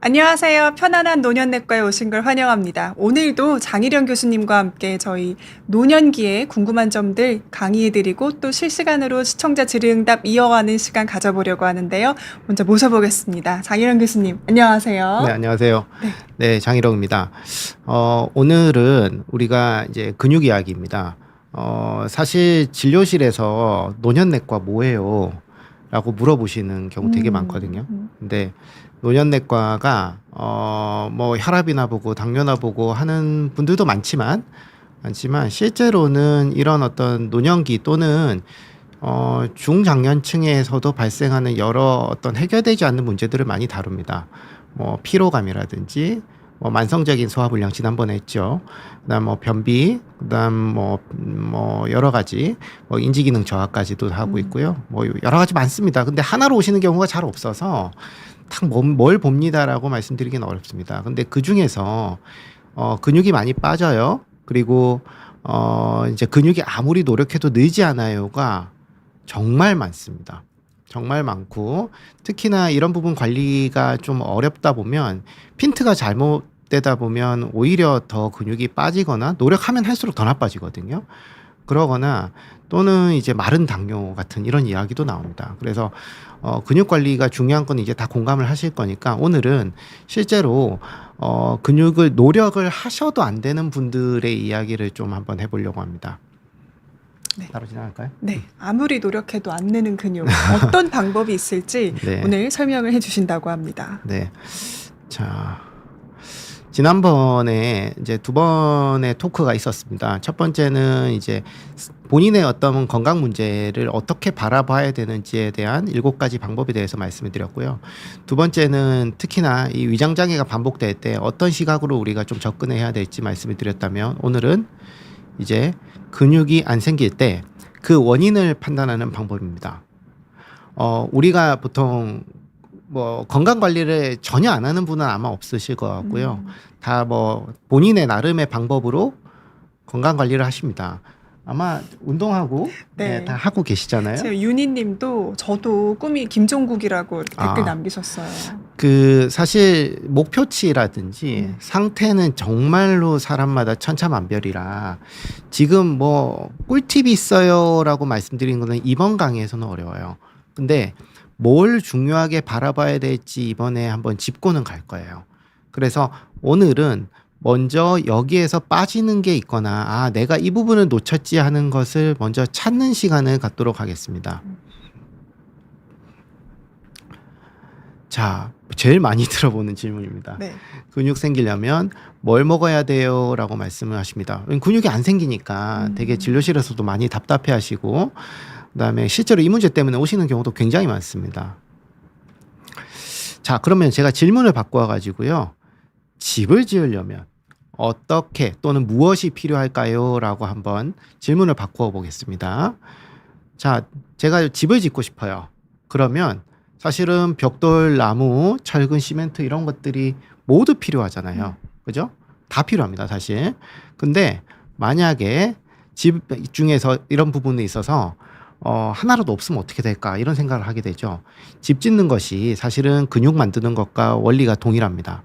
안녕하세요. 편안한 노년내과에 오신 걸 환영합니다. 오늘도 장일영 교수님과 함께 저희 노년기에 궁금한 점들 강의해드리고 또 실시간으로 시청자 질의응답 이어가는 시간 가져보려고 하는데요. 먼저 모셔보겠습니다. 장일영 교수님, 안녕하세요. 네, 안녕하세요. 네. 네, 장일영입니다. 오늘은 우리가 이제 근육 이야기입니다. 사실 진료실에서 노년내과 뭐예요? 라고 물어보시는 경우 되게 많거든요. 근데 노년내과가 뭐 혈압이나 보고 당뇨나 보고 하는 분들도 많지만 실제로는 이런 어떤 노년기 또는 중장년층에서도 발생하는 여러 어떤 해결되지 않는 문제들을 많이 다룹니다. 뭐 피로감이라든지 뭐 만성적인 소화불량 지난번에 했죠. 그다음 뭐 변비, 그다음 뭐 여러 가지 뭐 인지기능 저하까지도 하고 있고요. 뭐 여러 가지 많습니다. 근데 하나로 오시는 경우가 잘 없어서 딱 뭘 봅니다라고 말씀드리기는 어렵습니다. 근데 그 중에서 근육이 많이 빠져요. 그리고 이제 근육이 아무리 노력해도 늘지 않아요가 정말 많습니다. 정말 많고 특히나 이런 부분 관리가 좀 어렵다 보면 핀트가 잘못되다 보면 오히려 더 근육이 빠지거나 노력하면 할수록 더 나빠지거든요. 그러거나 또는 이제 마른 당뇨 같은 이런 이야기도 나옵니다. 그래서 근육 관리가 중요한 건 이제 다 공감을 하실 거니까 오늘은 실제로 근육을 노력을 하셔도 안 되는 분들의 이야기를 좀 한번 해보려고 합니다. 네. 바로 지나갈까요? 네, 아무리 노력해도 안 느는 근육 어떤 방법이 있을지 네. 오늘 설명을 해주신다고 합니다. 네. 자, 지난번에 이제 두 번의 토크가 있었습니다. 첫 번째는 이제 본인의 어떤 건강 문제를 어떻게 바라봐야 되는지에 대한 7가지 방법에 대해서 말씀을 드렸고요. 두 번째는 특히나 이 위장장애가 반복될 때 어떤 시각으로 우리가 좀 접근해야 될지 말씀을 드렸다면 오늘은 이제 근육이 안 생길 때 그 원인을 판단하는 방법입니다. 우리가 보통 뭐 건강 관리를 전혀 안 하는 분은 아마 없으실 것 같고요. 다 뭐 본인의 나름의 방법으로 건강 관리를 하십니다. 아마 운동하고 네. 다 하고 계시잖아요. 지금 윤희님도 저도 꿈이 김종국이라고 이렇게 댓글 남기셨어요. 그 사실 목표치라든지 상태는 정말로 사람마다 천차만별이라 지금 뭐 꿀팁이 있어요라고 말씀드리는 거는 이번 강의에서는 어려워요. 근데 뭘 중요하게 바라봐야 될지 이번에 한번 짚고는 갈 거예요. 그래서 오늘은 먼저 여기에서 빠지는 게 있거나 내가 이 부분을 놓쳤지 하는 것을 먼저 찾는 시간을 갖도록 하겠습니다. 자, 제일 많이 들어보는 질문입니다. 네. 근육 생기려면 뭘 먹어야 돼요? 라고 말씀을 하십니다. 근육이 안 생기니까 되게 진료실에서도 많이 답답해 하시고 그다음에 실제로 이 문제 때문에 오시는 경우도 굉장히 많습니다. 자, 그러면 제가 질문을 바꿔 가지고요. 집을 지으려면 어떻게 또는 무엇이 필요할까요? 라고 한번 질문을 바꿔 보겠습니다. 자, 제가 집을 짓고 싶어요. 그러면 사실은 벽돌, 나무, 철근, 시멘트 이런 것들이 모두 필요하잖아요. 그죠? 다 필요합니다, 사실. 근데 만약에 집 중에서 이런 부분이 있어서 하나라도 없으면 어떻게 될까 이런 생각을 하게 되죠. 집 짓는 것이 사실은 근육 만드는 것과 원리가 동일합니다.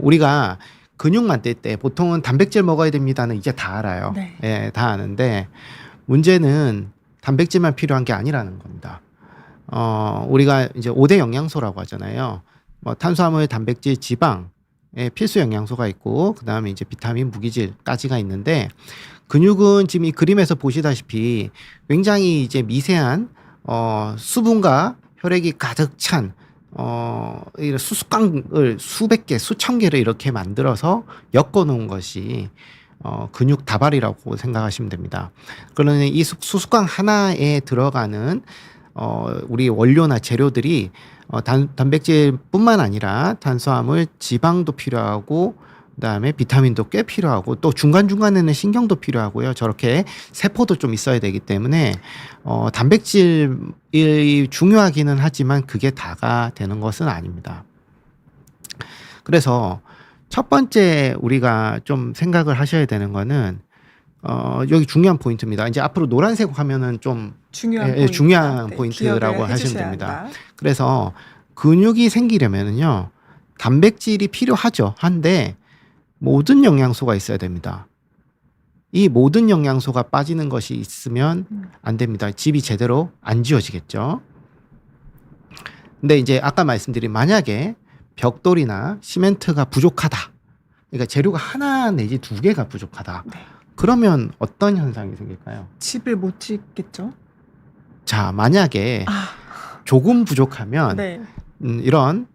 우리가 근육 만들 때 보통은 단백질 먹어야 됩니다는 이제 다 알아요. 네. 예, 다 아는데 문제는 단백질만 필요한 게 아니라는 겁니다. 우리가 이제 5대 영양소라고 하잖아요. 뭐 탄수화물, 단백질, 지방의 필수 영양소가 있고 그다음에 이제 비타민, 무기질까지가 있는데 근육은 지금 이 그림에서 보시다시피 굉장히 이제 미세한 수분과 혈액이 가득 찬 이런 수수깡을 수백 개, 수천 개를 이렇게 만들어서 엮어 놓은 것이 근육 다발이라고 생각하시면 됩니다. 그러니 이 수수깡 하나에 들어가는 우리 원료나 재료들이 단백질뿐만 아니라 탄수화물, 지방도 필요하고 그다음에 비타민도 꽤 필요하고 또 중간중간에는 신경도 필요하고요. 저렇게 세포도 좀 있어야 되기 때문에 단백질이 중요하기는 하지만 그게 다가 되는 것은 아닙니다. 그래서 첫 번째 우리가 좀 생각을 하셔야 되는 거는 여기 중요한 포인트입니다. 이제 앞으로 노란색 화면은 좀 중요한 중요한 네, 포인트라고 기억을 하시면 해주셔야 됩니다. 한다. 그래서 근육이 생기려면은요, 단백질이 필요하죠. 한데 모든 영양소가 있어야 됩니다. 이 모든 영양소가 빠지는 것이 있으면 안 됩니다. 집이 제대로 안 지어지겠죠. 근데 이제 아까 말씀드린 만약에 벽돌이나 시멘트가 부족하다. 그러니까 재료가 하나 내지 두 개가 부족하다. 네. 그러면 어떤 현상이 생길까요? 집을 못 짓겠죠? 자, 만약에 아, 조금 부족하면 네. 이런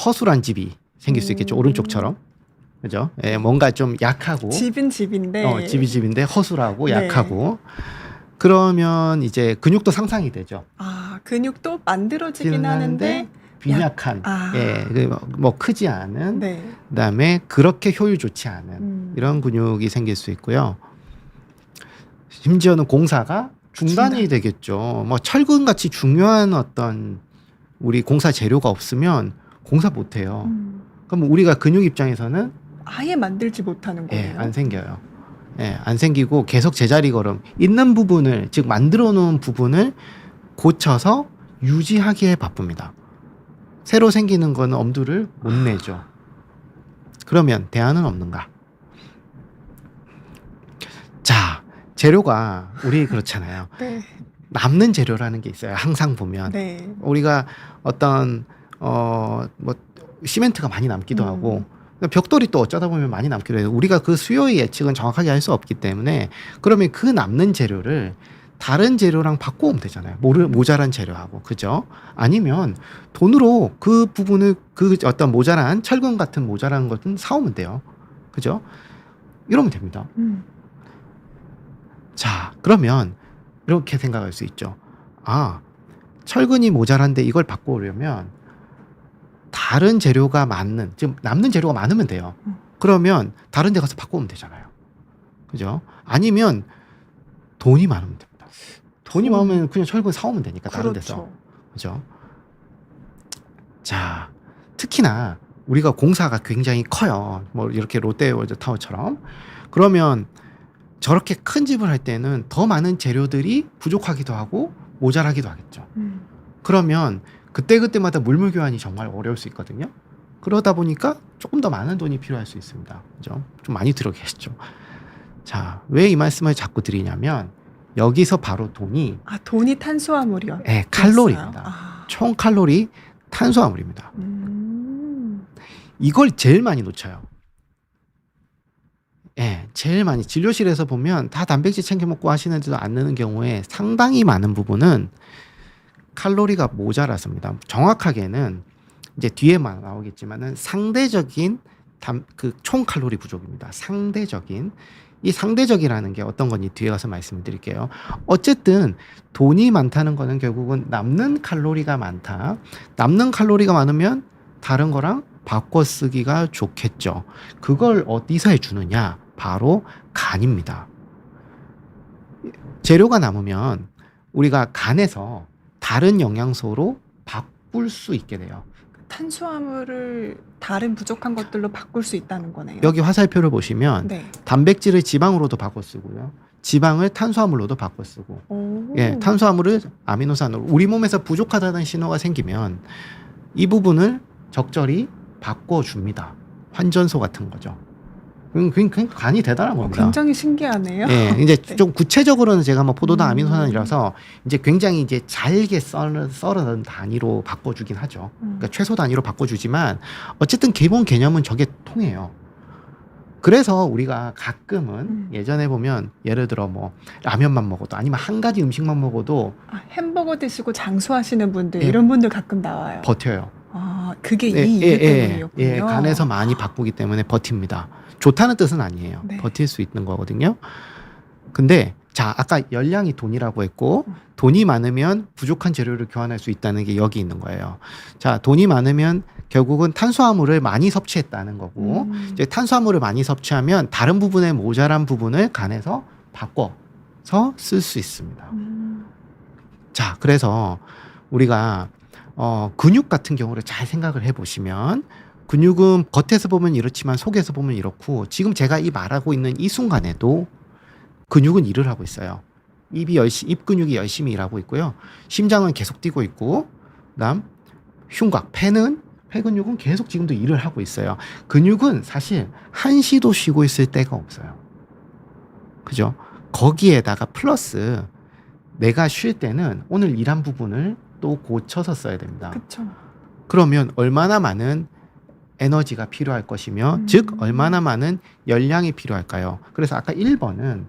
허술한 집이 생길 수 있겠죠. 오른쪽처럼. 그죠? 예, 뭔가 좀 약하고 집은 집인데. 집이 집인데 허술하고 네. 약하고 그러면 이제 근육도 상상이 되죠. 아, 근육도 만들어지긴 지는 하는데. 빈약한, 아. 예, 뭐 크지 않은, 네. 그다음에 그렇게 효율 좋지 않은 이런 근육이 생길 수 있고요. 심지어는 공사가 중단이 중단. 되겠죠. 뭐 철근 같이 중요한 어떤 우리 공사 재료가 없으면 공사 못 해요. 그럼 우리가 근육 입장에서는 아예 만들지 못하는 예, 거예요. 안 생겨요. 예, 안 생기고 계속 제자리 걸음. 있는 부분을, 즉 만들어 놓은 부분을 고쳐서 유지하기에 바쁩니다. 새로 생기는 거는 엄두를 못 내죠. 그러면 대안은 없는가? 자, 재료가 우리 그렇잖아요. 네. 남는 재료라는 게 있어요. 항상 보면 네. 우리가 어떤 뭐 시멘트가 많이 남기도 하고 벽돌이 또 어쩌다 보면 많이 남기도 해요. 우리가 그 수요의 예측은 정확하게 할 수 없기 때문에 그러면 그 남는 재료를 다른 재료랑 바꾸면 되잖아요. 모자란 재료하고. 그죠? 아니면 돈으로 그 부분을 그 어떤 모자란 철근 같은 모자란 것은 사오면 돼요. 그죠? 이러면 됩니다. 자, 그러면 이렇게 생각할 수 있죠. 아, 철근이 모자란데 이걸 바꾸려면 다른 재료가 많는, 지금 남는 재료가 많으면 돼요. 그러면 다른 데 가서 바꾸면 되잖아요. 그죠? 아니면 돈이 많으면 됩니다. 돈이 많으면 그냥 철근 사오면 되니까 다른 데서. 그렇죠. 그죠? 자, 특히나 우리가 공사가 굉장히 커요. 뭐 이렇게 롯데월드타워처럼. 그러면 저렇게 큰 집을 할 때는 더 많은 재료들이 부족하기도 하고 모자라기도 하겠죠. 그러면 그때그때마다 물물 교환이 정말 어려울 수 있거든요. 그러다 보니까 조금 더 많은 돈이 필요할 수 있습니다. 그죠? 좀 많이 들어계시죠. 자, 왜 이 말씀을 자꾸 드리냐면 여기서 바로 돈이 돈이 탄수화물이요. 네, 칼로리입니다. 총 칼로리 탄수화물입니다. 이걸 제일 많이 놓쳐요. 예, 제일 많이 진료실에서 보면 다 단백질 챙겨 먹고 하시는데도 안 느는 경우에 상당히 많은 부분은 칼로리가 모자라서입니다. 정확하게는 이제 뒤에만 나오겠지만은 상대적인 그 총 칼로리 부족입니다. 상대적인. 이 상대적이라는 게 어떤 건지 뒤에 가서 말씀을 드릴게요. 어쨌든 돈이 많다는 거는 결국은 남는 칼로리가 많다. 남는 칼로리가 많으면 다른 거랑 바꿔 쓰기가 좋겠죠. 그걸 어디서 해주느냐? 바로 간입니다. 재료가 남으면 우리가 간에서 다른 영양소로 바꿀 수 있게 돼요. 탄수화물을 다른 부족한 것들로 바꿀 수 있다는 거네요. 여기 화살표를 보시면 네. 단백질을 지방으로도 바꿔 쓰고요. 지방을 탄수화물로도 바꿔 쓰고. 오. 예, 탄수화물을 아미노산으로. 우리 몸에서 부족하다는 신호가 생기면 이 부분을 적절히 바꿔 줍니다. 환전소 같은 거죠. 간이 대단한 겁니다. 굉장히 신기하네요. 예, 이제 네. 좀 구체적으로는 제가 뭐 포도당 아미노산이라서 이제 굉장히 이제 잘게 썰은 단위로 바꿔주긴 하죠. 그러니까 최소 단위로 바꿔주지만 어쨌든 기본 개념은 저게 통해요. 그래서 우리가 가끔은 예전에 보면 예를 들어 뭐 라면만 먹어도 아니면 한 가지 음식만 먹어도 햄버거 드시고 장수하시는 분들 예. 이런 분들 가끔 나와요. 버텨요. 그게 예, 이 이유 때문이었군요. 예, 간에서 많이 바꾸기 때문에 버팁니다. 좋다는 뜻은 아니에요. 네. 버틸 수 있는 거거든요. 근데 자, 아까 열량이 돈이라고 했고 돈이 많으면 부족한 재료를 교환할 수 있다는 게 여기 있는 거예요. 자, 돈이 많으면 결국은 탄수화물을 많이 섭취했다는 거고 이제 탄수화물을 많이 섭취하면 다른 부분의 모자란 부분을 간에서 바꿔서 쓸 수 있습니다. 자, 그래서 우리가 근육 같은 경우를 잘 생각을 해보시면 근육은 겉에서 보면 이렇지만 속에서 보면 이렇고 지금 제가 이 말하고 있는 이 순간에도 근육은 일을 하고 있어요. 입 근육이 열심히 일하고 있고요. 심장은 계속 뛰고 있고 그다음 흉곽, 폐근육은 계속 지금도 일을 하고 있어요. 근육은 사실 한시도 쉬고 있을 때가 없어요. 그죠? 거기에다가 플러스 내가 쉴 때는 오늘 일한 부분을 또 고쳐서 써야 됩니다. 그쵸. 그러면 얼마나 많은 에너지가 필요할 것이며 즉 얼마나 많은 열량이 필요할까요? 그래서 아까 1번은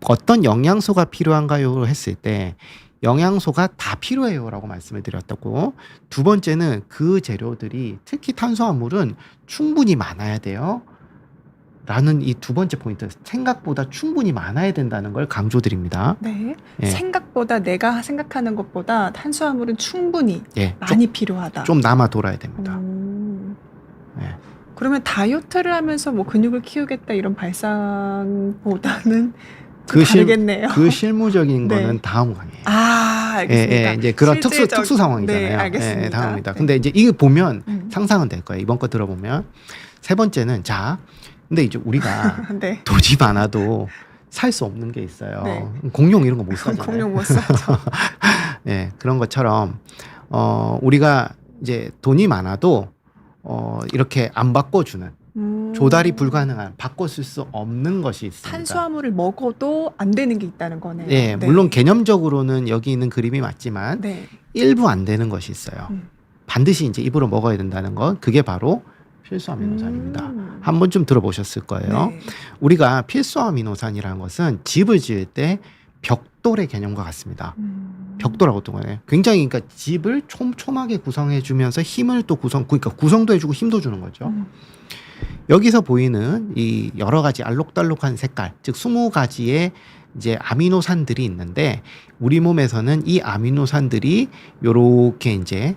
어떤 영양소가 필요한가요? 했을 때 영양소가 다 필요해요라고 말씀을 드렸다고. 두 번째는 그 재료들이 특히 탄수화물은 충분히 많아야 돼요. 라는 이 두 번째 포인트, 생각보다 충분히 많아야 된다는 걸 강조드립니다. 네. 예. 생각보다 내가 생각하는 것보다 탄수화물은 충분히 예, 많이 필요하다. 좀 남아 돌아야 됩니다. 예. 그러면 다이어트를 하면서 뭐 근육을 키우겠다 이런 발상보다는 그 다르겠네요. 그 실무적인 네. 거는 다음 강의예요. 아, 알겠습니다. 이제 그런 실질적- 특수 상황이잖아요. 네, 알겠습니다. 다음입니다. 네. 근데 이제 이거 보면 음. 상상은 될 거예요. 이번 거 들어보면. 세 번째는 자, 근데 이제 우리가 네. 돈이 많아도 살 수 없는 게 있어요. 네. 공룡 이런 거 못 사잖아요. 공룡 못 사죠. 네, 그런 것처럼 우리가 이제 돈이 많아도 이렇게 안 바꿔주는 조달이 불가능한 바꿔 쓸 수 없는 것이 있습니다. 탄수화물을 먹어도 안 되는 게 있다는 거네요. 네, 물론 개념적으로는 여기 있는 그림이 맞지만 네. 일부 안 되는 것이 있어요. 반드시 이제 입으로 먹어야 된다는 것, 그게 바로 필수 아미노산입니다. 한 번쯤 들어보셨을 거예요. 네. 우리가 필수 아미노산이라는 것은 집을 지을 때 벽돌의 개념과 같습니다. 벽돌하고 또 거예요. 굉장히 그러니까 집을 촘촘하게 구성해 주면서 힘을 또 그러니까 구성도 해주고 힘도 주는 거죠. 여기서 보이는 이 여러 가지 알록달록한 색깔, 즉 20가지의 이제 아미노산들이 있는데 우리 몸에서는 이 아미노산들이 요렇게 이제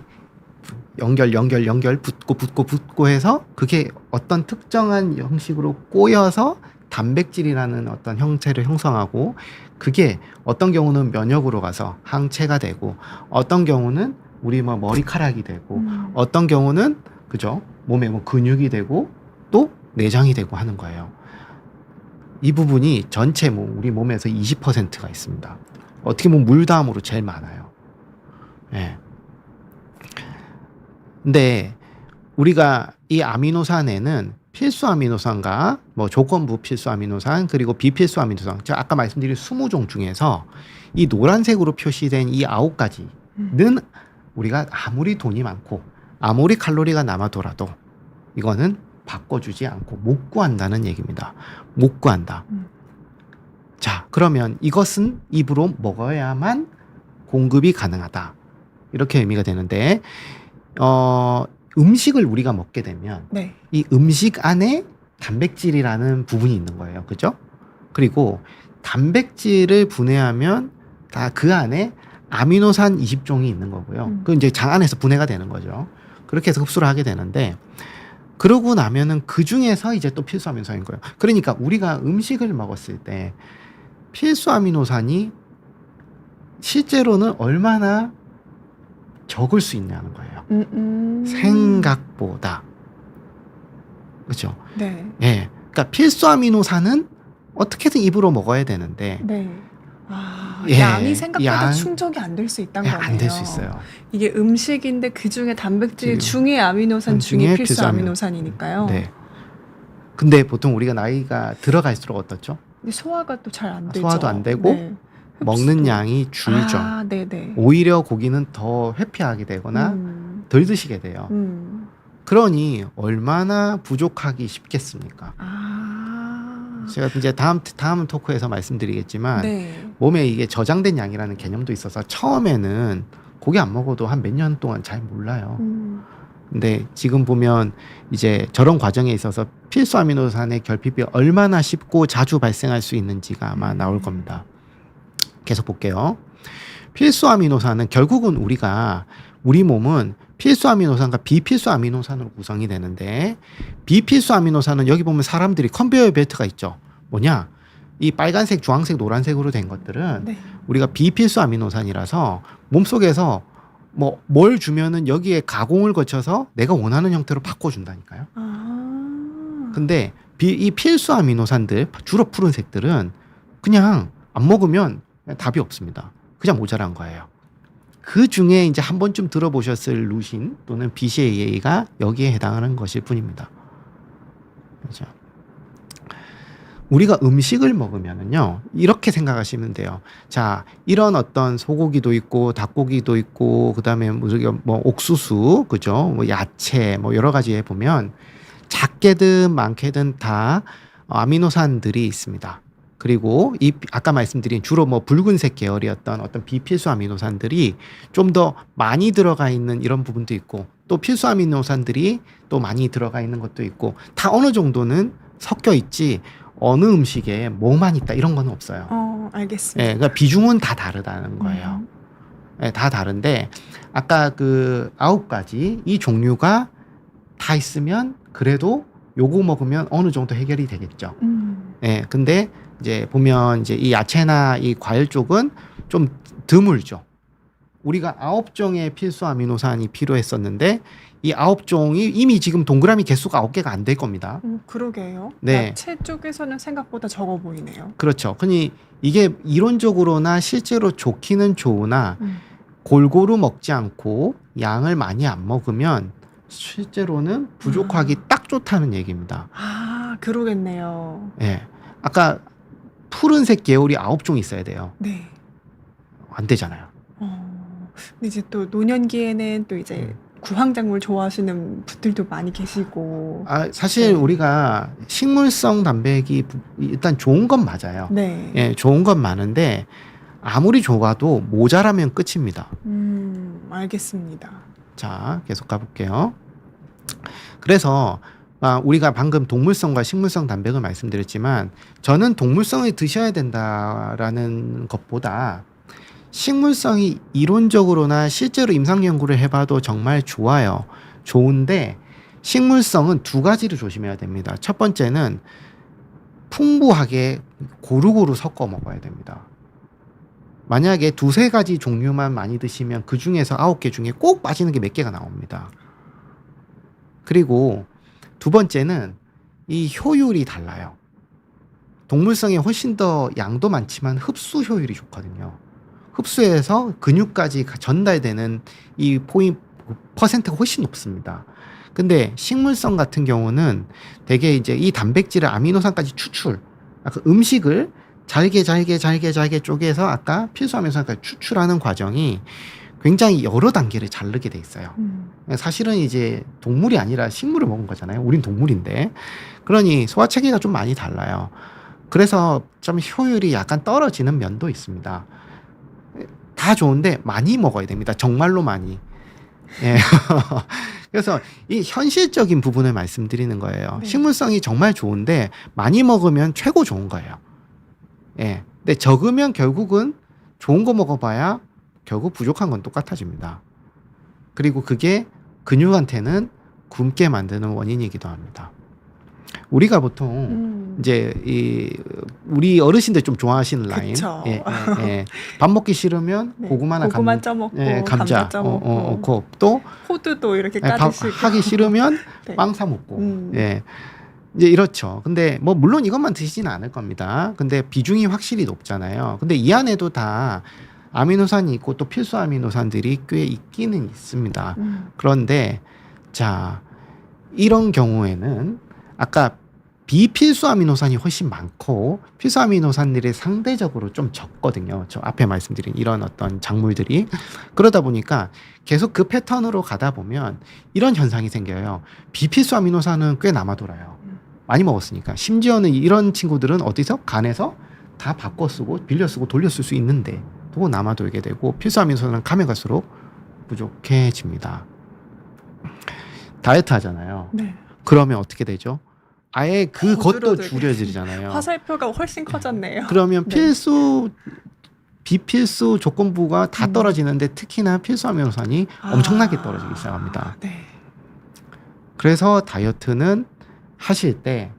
연결 붙고 해서 그게 어떤 특정한 형식으로 꼬여서 단백질이라는 어떤 형체를 형성하고 그게 어떤 경우는 면역으로 가서 항체가 되고 어떤 경우는 우리 뭐 머리카락이 되고 어떤 경우는 그죠? 몸에 뭐 근육이 되고 또 내장이 되고 하는 거예요. 이 부분이 전체 우리 몸에서 20%가 있습니다. 어떻게 보면 물 다음으로 제일 많아요. 예. 근데 우리가 이 아미노산에는 필수 아미노산과 뭐 조건부 필수 아미노산 그리고 비필수 아미노산, 제가 아까 말씀드린 20종 중에서 이 노란색으로 표시된 이 9가지는 우리가 아무리 돈이 많고 아무리 칼로리가 남아돌아도 이거는 바꿔주지 않고 못 구한다는 얘기입니다. 못 구한다. 자, 그러면 이것은 입으로 먹어야만 공급이 가능하다. 이렇게 의미가 되는데 음식을 우리가 먹게 되면 네. 이 음식 안에 단백질이라는 부분이 있는 거예요. 그죠? 그리고 단백질을 분해하면 다 그 안에 아미노산 20종이 있는 거고요. 그 이제 장 안에서 분해가 되는 거죠. 그렇게 해서 흡수를 하게 되는데 그러고 나면은 그 중에서 이제 또 필수 아미노산인 거예요. 그러니까 우리가 음식을 먹었을 때 필수 아미노산이 실제로는 얼마나 적을 수 있냐는 거예요. 생각보다. 그렇죠? 네. 예. 그러니까 필수 아미노산은 어떻게든 입으로 먹어야 되는데 네. 아, 예, 양이 생각보다 양- 충족이 안 될 수 있다는 거네요. 안 될 수 있어요. 이게 음식인데 그 중에 단백질 지금 중에 아미노산 중에 중에 필수 필수 아미노산이니까요. 네. 근데 보통 우리가 나이가 들어갈수록 어떻죠? 근데 소화가 또 잘 안 되죠. 소화도 안 되고 네. 먹는 흡수도. 양이 줄죠. 아, 네네. 오히려 고기는 더 회피하게 되거나 덜 드시게 돼요. 그러니 얼마나 부족하기 쉽겠습니까? 아. 제가 이제 다음 토크에서 말씀드리겠지만 네. 몸에 이게 저장된 양이라는 개념도 있어서 처음에는 고기 안 먹어도 한 몇 년 동안 잘 몰라요. 근데 지금 보면 이제 저런 과정에 있어서 필수 아미노산의 결핍이 얼마나 쉽고 자주 발생할 수 있는지가 아마 나올 겁니다. 계속 볼게요. 필수 아미노산은 결국은 우리 몸은 필수 아미노산과 비필수 아미노산으로 구성이 되는데 비필수 아미노산은 여기 보면 사람들이 컨베이어 벨트가 있죠. 뭐냐? 이 빨간색, 주황색, 노란색으로 된 것들은 네. 우리가 비필수 아미노산이라서 몸속에서 뭐 뭘 주면은 여기에 가공을 거쳐서 내가 원하는 형태로 바꿔준다니까요. 아. 근데 이 필수 아미노산들, 주로 푸른색들은 그냥 안 먹으면 답이 없습니다. 그냥 모자란 거예요. 그 중에 이제 한 번쯤 들어보셨을 루신 또는 BCAA가 여기에 해당하는 것일 뿐입니다. 그렇죠. 우리가 음식을 먹으면은요, 이렇게 생각하시면 돼요. 자, 이런 어떤 소고기도 있고, 닭고기도 있고, 그 다음에 뭐 옥수수, 그죠? 뭐 야채, 뭐 여러 가지에 보면 작게든 많게든 다 아미노산들이 있습니다. 그리고 이 아까 말씀드린 주로 뭐 붉은색 계열이었던 어떤 비필수 아미노산들이 좀 더 많이 들어가 있는 이런 부분도 있고, 또 필수 아미노산들이 또 많이 들어가 있는 것도 있고, 다 어느 정도는 섞여 있지 어느 음식에 뭐만 있다 이런 건 없어요. 알겠습니다. 예, 그러니까 비중은 다 다르다는 거예요. 예, 다 다른데 아까 그 9가지 이 종류가 다 있으면 그래도 요거 먹으면 어느 정도 해결이 되겠죠. 예, 근데 이제 보면 이제 이 야채나 이 과일 쪽은 좀 드물죠. 우리가 9종의 필수 아미노산이 필요했었는데 이 9종이 이미 지금 동그라미 개수가 9개가 안 될 겁니다. 그러게요. 네. 야채 쪽에서는 생각보다 적어 보이네요. 그렇죠. 그니 이게 이론적으로나 실제로 좋기는 좋으나 골고루 먹지 않고 양을 많이 안 먹으면 실제로는 부족하기 딱 좋다는 얘기입니다. 아, 그러겠네요. 예. 아까 푸른색 계열이 9종 있어야 돼요. 네. 안 되잖아요. 근데 이제 또 노년기에는 또 이제 구황작물 좋아하시는 분들도 많이 계시고. 사실 네. 우리가 식물성 단백이 일단 좋은 건 맞아요. 네. 예, 좋은 건 많은데 아무리 좋아도 모자라면 끝입니다. 알겠습니다. 자, 계속 가볼게요. 그래서 우리가 방금 동물성과 식물성 단백을 말씀드렸지만 저는 동물성을 드셔야 된다라는 것보다 식물성이 이론적으로나 실제로 임상 연구를 해봐도 정말 좋아요. 좋은데 식물성은 2가지를 조심해야 됩니다. 첫 번째는 풍부하게 고루고루 섞어 먹어야 됩니다. 만약에 2-3가지 종류만 많이 드시면 그 중에서 9개 중에 꼭 빠지는 게 몇 개가 나옵니다. 그리고 2번째는 이 효율이 달라요. 동물성이 훨씬 더 양도 많지만 흡수 효율이 좋거든요. 흡수해서 근육까지 전달되는 이 퍼센트가 훨씬 높습니다. 근데 식물성 같은 경우는 되게 이제 이 단백질을 아미노산까지 아까 음식을 잘게 쪼개서 아까 필수 아미노산까지 추출하는 과정이 굉장히 여러 단계를 자르게 돼 있어요. 사실은 이제 동물이 아니라 식물을 먹은 거잖아요. 우린 동물인데. 그러니 소화체계가 좀 많이 달라요. 그래서 좀 효율이 약간 떨어지는 면도 있습니다. 다 좋은데 많이 먹어야 됩니다. 정말로 많이. 예. 그래서 이 현실적인 부분을 말씀드리는 거예요. 네. 식물성이 정말 좋은데 많이 먹으면 최고 좋은 거예요. 예. 근데 적으면 결국은 좋은 거 먹어봐야 결국 부족한 건 똑같아집니다. 그리고 그게 근육한테는 굶게 만드는 원인이기도 합니다. 우리가 보통 이제 우리 어르신들 좀 좋아하시는 라인, 그쵸. 예. 밥 먹기 싫으면 네. 고구마나 고구마 쪄먹고 감자 쪄먹고 또 호두도 이렇게 밥 까드시고 하기 싫으면 네. 빵 사 먹고, 예. 이제 이렇죠. 근데 뭐 물론 이것만 드시지는 않을 겁니다. 근데 비중이 확실히 높잖아요. 근데 이 안에도 다 아미노산이 있고 또 필수 아미노산들이 꽤 있기는 있습니다. 그런데 자, 이런 경우에는 아까 비필수 아미노산이 훨씬 많고 필수 아미노산들이 상대적으로 좀 적거든요. 저 앞에 말씀드린 이런 어떤 작물들이. 그러다 보니까 계속 그 패턴으로 가다 보면 이런 현상이 생겨요. 비필수 아미노산은 꽤 남아돌아요. 많이 먹었으니까. 심지어는 이런 친구들은 어디서? 간에서 다 바꿔 쓰고 빌려 쓰고 돌려 쓸 수 있는데 또 남아돌게 되고 필수 아미노산은 가면 갈수록 부족해집니다. 다이어트 하잖아요. 네. 그러면 어떻게 되죠? 아예 그것도 줄어들게. 줄여지잖아요. 화살표가 훨씬 커졌네요. 그러면 네. 필수 비필수 조건부가 다 떨어지는데 특히나 필수 아미노산이 엄청나게 떨어지기 시작합니다. 네. 그래서 다이어트는 하실 때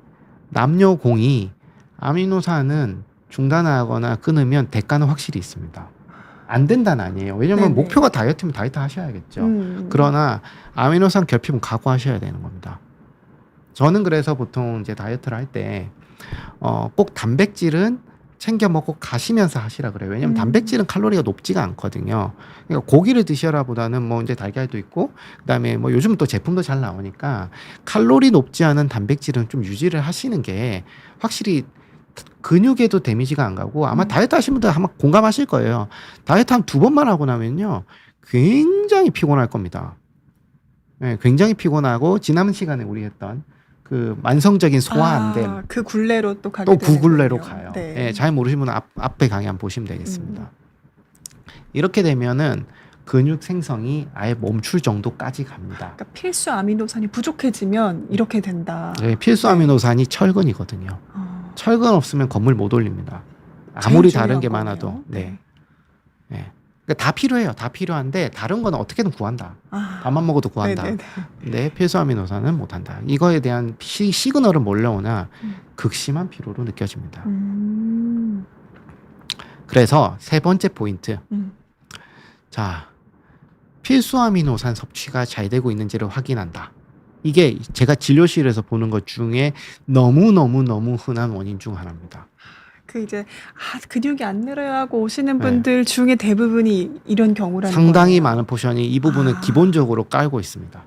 남녀공이 아미노산은 중단하거나 끊으면 대가는 확실히 있습니다. 안 된다는 아니에요. 왜냐면 네네. 목표가 다이어트면 다이어트 하셔야겠죠. 그러나 아미노산 결핍은 각오하셔야 되는 겁니다. 저는 그래서 보통 이제 다이어트를 할 때 꼭 단백질은 챙겨 먹고 가시면서 하시라 그래요. 왜냐면 음. 단백질은 칼로리가 높지가 않거든요. 그러니까 고기를 드셔라보다는 뭐 이제 달걀도 있고 그다음에 뭐 요즘 또 제품도 잘 나오니까 칼로리 높지 않은 단백질은 좀 유지를 하시는 게 확실히 근육에도 데미지가 안 가고 아마 다이어트 하시는 분들 아마 공감하실 거예요. 다이어트 한 2번만 하고 나면요. 굉장히 피곤할 겁니다. 네, 굉장히 피곤하고 지난 시간에 우리 했던 그 만성적인 소화 안 됨. 그 굴레로 또 가게 또 그 굴레로 되는군요. 가요. 네. 예, 잘 모르시는 분은 앞에 강의 한번 보시면 되겠습니다. 이렇게 되면은 근육 생성이 아예 멈출 정도까지 갑니다. 그러니까 필수 아미노산이 부족해지면 이렇게 된다. 예, 필수 아미노산이 철근이거든요. 철근 없으면 건물 못 올립니다. 아무리 제일 다른 게 중요한 많아도. 거네요. 네. 예. 그러니까 다 필요해요. 다 필요한데 다른 거는 어떻게든 구한다. 아, 밥만 먹어도 구한다. 네네네. 근데 필수 아미노산은 못 한다. 이거에 대한 시그널은 몰려오나 음. 극심한 피로로 느껴집니다. 음. 그래서 세 번째 포인트. 음. 자, 필수 아미노산 섭취가 잘 되고 있는지를 확인한다. 이게 제가 진료실에서 보는 것 중에 너무 흔한 원인 중 하나입니다. 그 이제 근육이 안 늘어요 하고 오시는 네. 분들 중에 대부분이 이런 경우라는 상당히 거예요. 많은 포션이 이 부분은 아. 기본적으로 깔고 있습니다.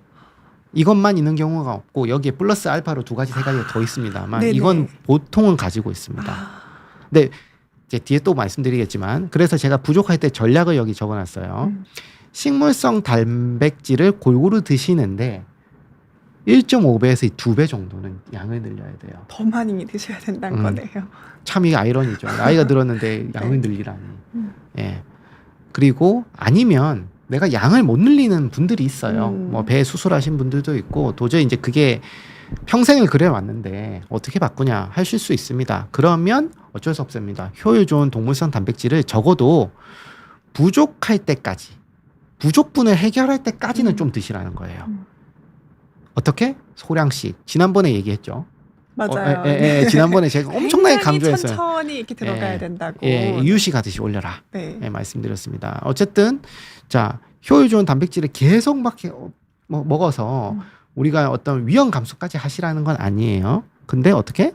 이것만 있는 경우가 없고 여기에 플러스 알파로 2가지, 3가지가 더 있습니다만 네네. 이건 보통은 가지고 있습니다. 아, 근데 이제 뒤에 또 말씀드리겠지만 그래서 제가 부족할 때 전략을 여기 적어놨어요. 식물성 단백질을 골고루 드시는데 1.5배에서 2배 정도는 양을 늘려야 돼요. 더 많이 드셔야 된다는 거네요. 참 이게 아이러니죠. 나이가 들었는데 양을 늘리라니. 음. 예. 그리고 아니면 내가 양을 못 늘리는 분들이 있어요. 음. 뭐 배 수술하신 분들도 있고 도저히 이제 그게 평생을 그래 왔는데 어떻게 바꾸냐 하실 수 있습니다. 그러면 어쩔 수 없습니다. 효율 좋은 동물성 단백질을 적어도 부족할 때까지 부족분을 해결할 때까지는 좀 드시라는 거예요. 어떻게? 소량씩. 지난번에 얘기했죠. 맞아요. 지난번에 제가 엄청나게 굉장히 강조했어요. 천천히 이렇게 들어가야 예. 된다고. 예, 이유식하듯이 올려라. 네. 예, 말씀드렸습니다. 어쨌든 자 효율 좋은 단백질을 계속 막 먹어서 우리가 어떤 위험 감소까지 하시라는 건 아니에요. 근데 어떻게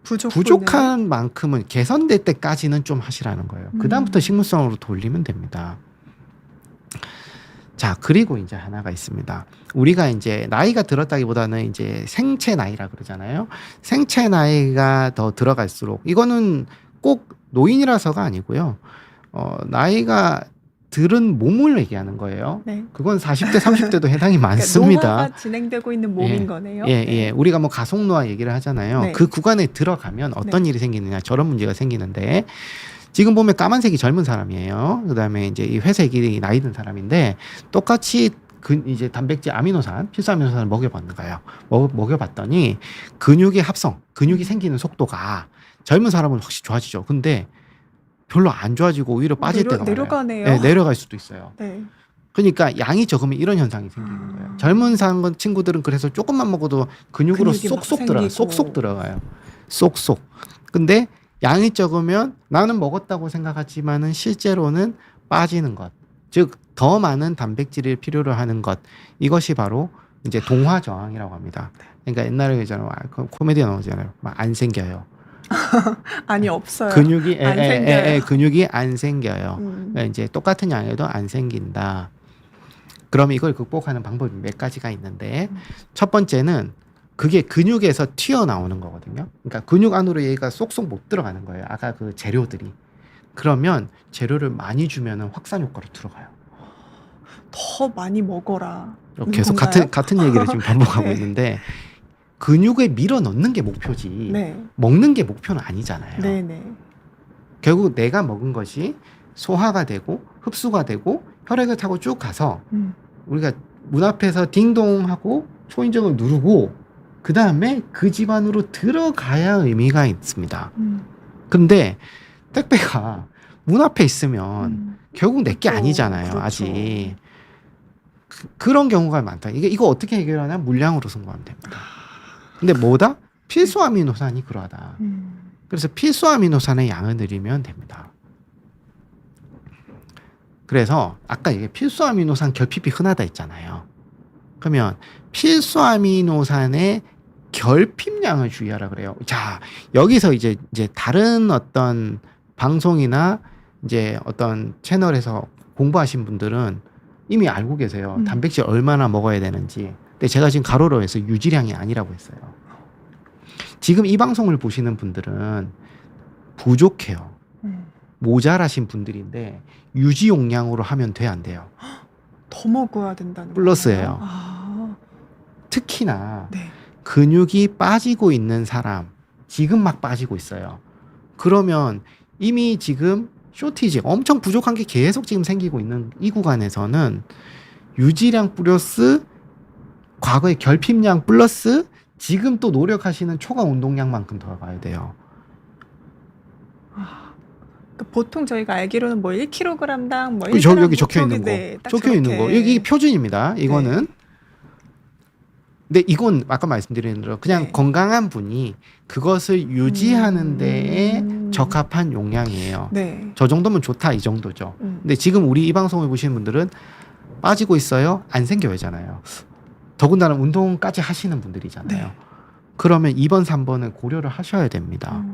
부족한 만큼은 개선될 때까지는 좀 하시라는 거예요. 그 다음부터 식물성으로 돌리면 됩니다. 자, 그리고 이제 하나가 있습니다. 우리가 이제 나이가 들었다기보다는 이제 생체 나이라 그러잖아요. 생체 나이가 더 들어갈수록 이거는 꼭 노인이라서가 아니고요. 나이가 들은 몸을 얘기하는 거예요. 네. 그건 40대, 30대도 해당이 많습니다. 그러니까 노화가 진행되고 있는 몸인 예. 거네요. 예. 우리가 뭐 가속노화 얘기를 하잖아요. 네. 그 구간에 들어가면 어떤 일이 생기느냐, 저런 문제가 생기는데, 지금 보면 까만색이 젊은 사람이에요. 그 다음에 이제 이 회색이 나이 든 사람인데, 똑같이 이제 단백질 아미노산, 필수 아미노산을 먹여봤는 거예요. 먹여봤더니, 근육의 합성, 근육이 생기는 속도가 젊은 사람은 확실히 좋아지죠. 근데 별로 안 좋아지고 오히려 빠질 때가 많아요. 내려가네요. 네, 내려갈 수도 있어요. 네. 그러니까 양이 적으면 이런 현상이 생기는 거예요. 젊은 친구들은 그래서 조금만 먹어도 근육으로 근육이 막 쏙쏙 들어가요. 생기고. 쏙쏙 들어가요. 쏙쏙. 근데 양이 적으면 나는 먹었다고 생각하지만은 실제로는 빠지는 것. 즉, 더 많은 단백질을 필요로 하는 것. 이것이 바로 이제 동화 저항이라고 합니다. 그러니까 옛날에 있잖아요. 코미디에 나오잖아요. 막 안 생겨요. 아니 없어요. 근육이 안 생겨요. 근육이 안 생겨요. 음. 이제 똑같은 양에도 안 생긴다. 그럼 이걸 극복하는 방법이 몇 가지가 있는데 첫 번째는 그게 근육에서 튀어나오는 거거든요. 그러니까 근육 안으로 얘가 쏙쏙 못 들어가는 거예요. 아까 그 재료들이. 그러면 재료를 많이 주면은 확산 효과로 들어가요. 더 많이 먹어라. 계속 건가요? 같은 얘기를 지금 반복하고 네. 있는데 근육에 밀어 넣는 게 목표지. 네. 먹는 게 목표는 아니잖아요. 네네. 결국 내가 먹은 것이 소화가 되고 흡수가 되고 혈액을 타고 쭉 가서 우리가 문 앞에서 딩동하고 초인종을 누르고 그 다음에 그 집 안으로 들어가야 의미가 있습니다. 근데 택배가 문 앞에 있으면 결국 내 게 그렇죠. 아니잖아요. 그렇죠. 아직. 그런 경우가 많다. 이거 어떻게 해결하냐? 물량으로 승부하면 됩니다. 근데 뭐다? 필수 아미노산이 그러하다. 그래서 필수 아미노산의 양을 늘리면 됩니다. 그래서 아까 이게 필수 아미노산 결핍이 흔하다 했잖아요. 그러면 필수 아미노산의 결핍량을 주의하라 그래요. 자, 여기서 이제 다른 어떤 방송이나 이제 어떤 채널에서 공부하신 분들은 이미 알고 계세요. 단백질 얼마나 먹어야 되는지. 근데 제가 지금 가로로 해서 유지량이 아니라고 했어요. 지금 이 방송을 보시는 분들은 부족해요. 모자라신 분들인데 유지 용량으로 하면 돼, 안 돼요? 더 먹어야 된다는 플러스예요. 건가요? 아, 특히나 네. 근육이 빠지고 있는 사람, 지금 막 빠지고 있어요. 그러면 이미 지금 쇼티지, 엄청 부족한 게 계속 지금 생기고 있는 이 구간에서는 유지량 플러스 과거의 결핍량 플러스 지금 또 노력하시는 초과 운동량만큼 더 가야 돼요. 그러니까 보통 저희가 알기로는 뭐 1kg당 뭐 여기 적혀 있는 거, 적혀 있는 거, 여기 표준입니다. 이거는. 근데 이건 아까 말씀드린 대로 그냥 네. 건강한 분이 그것을 유지하는 데에 적합한 용량이에요. 네. 저 정도면 좋다, 이 정도죠. 음. 근데 지금 우리 이 방송을 보시는 분들은 빠지고 있어요, 안 생겨요잖아요. 더군다나 운동까지 하시는 분들이잖아요. 네. 그러면 2번, 3번은 고려를 하셔야 됩니다.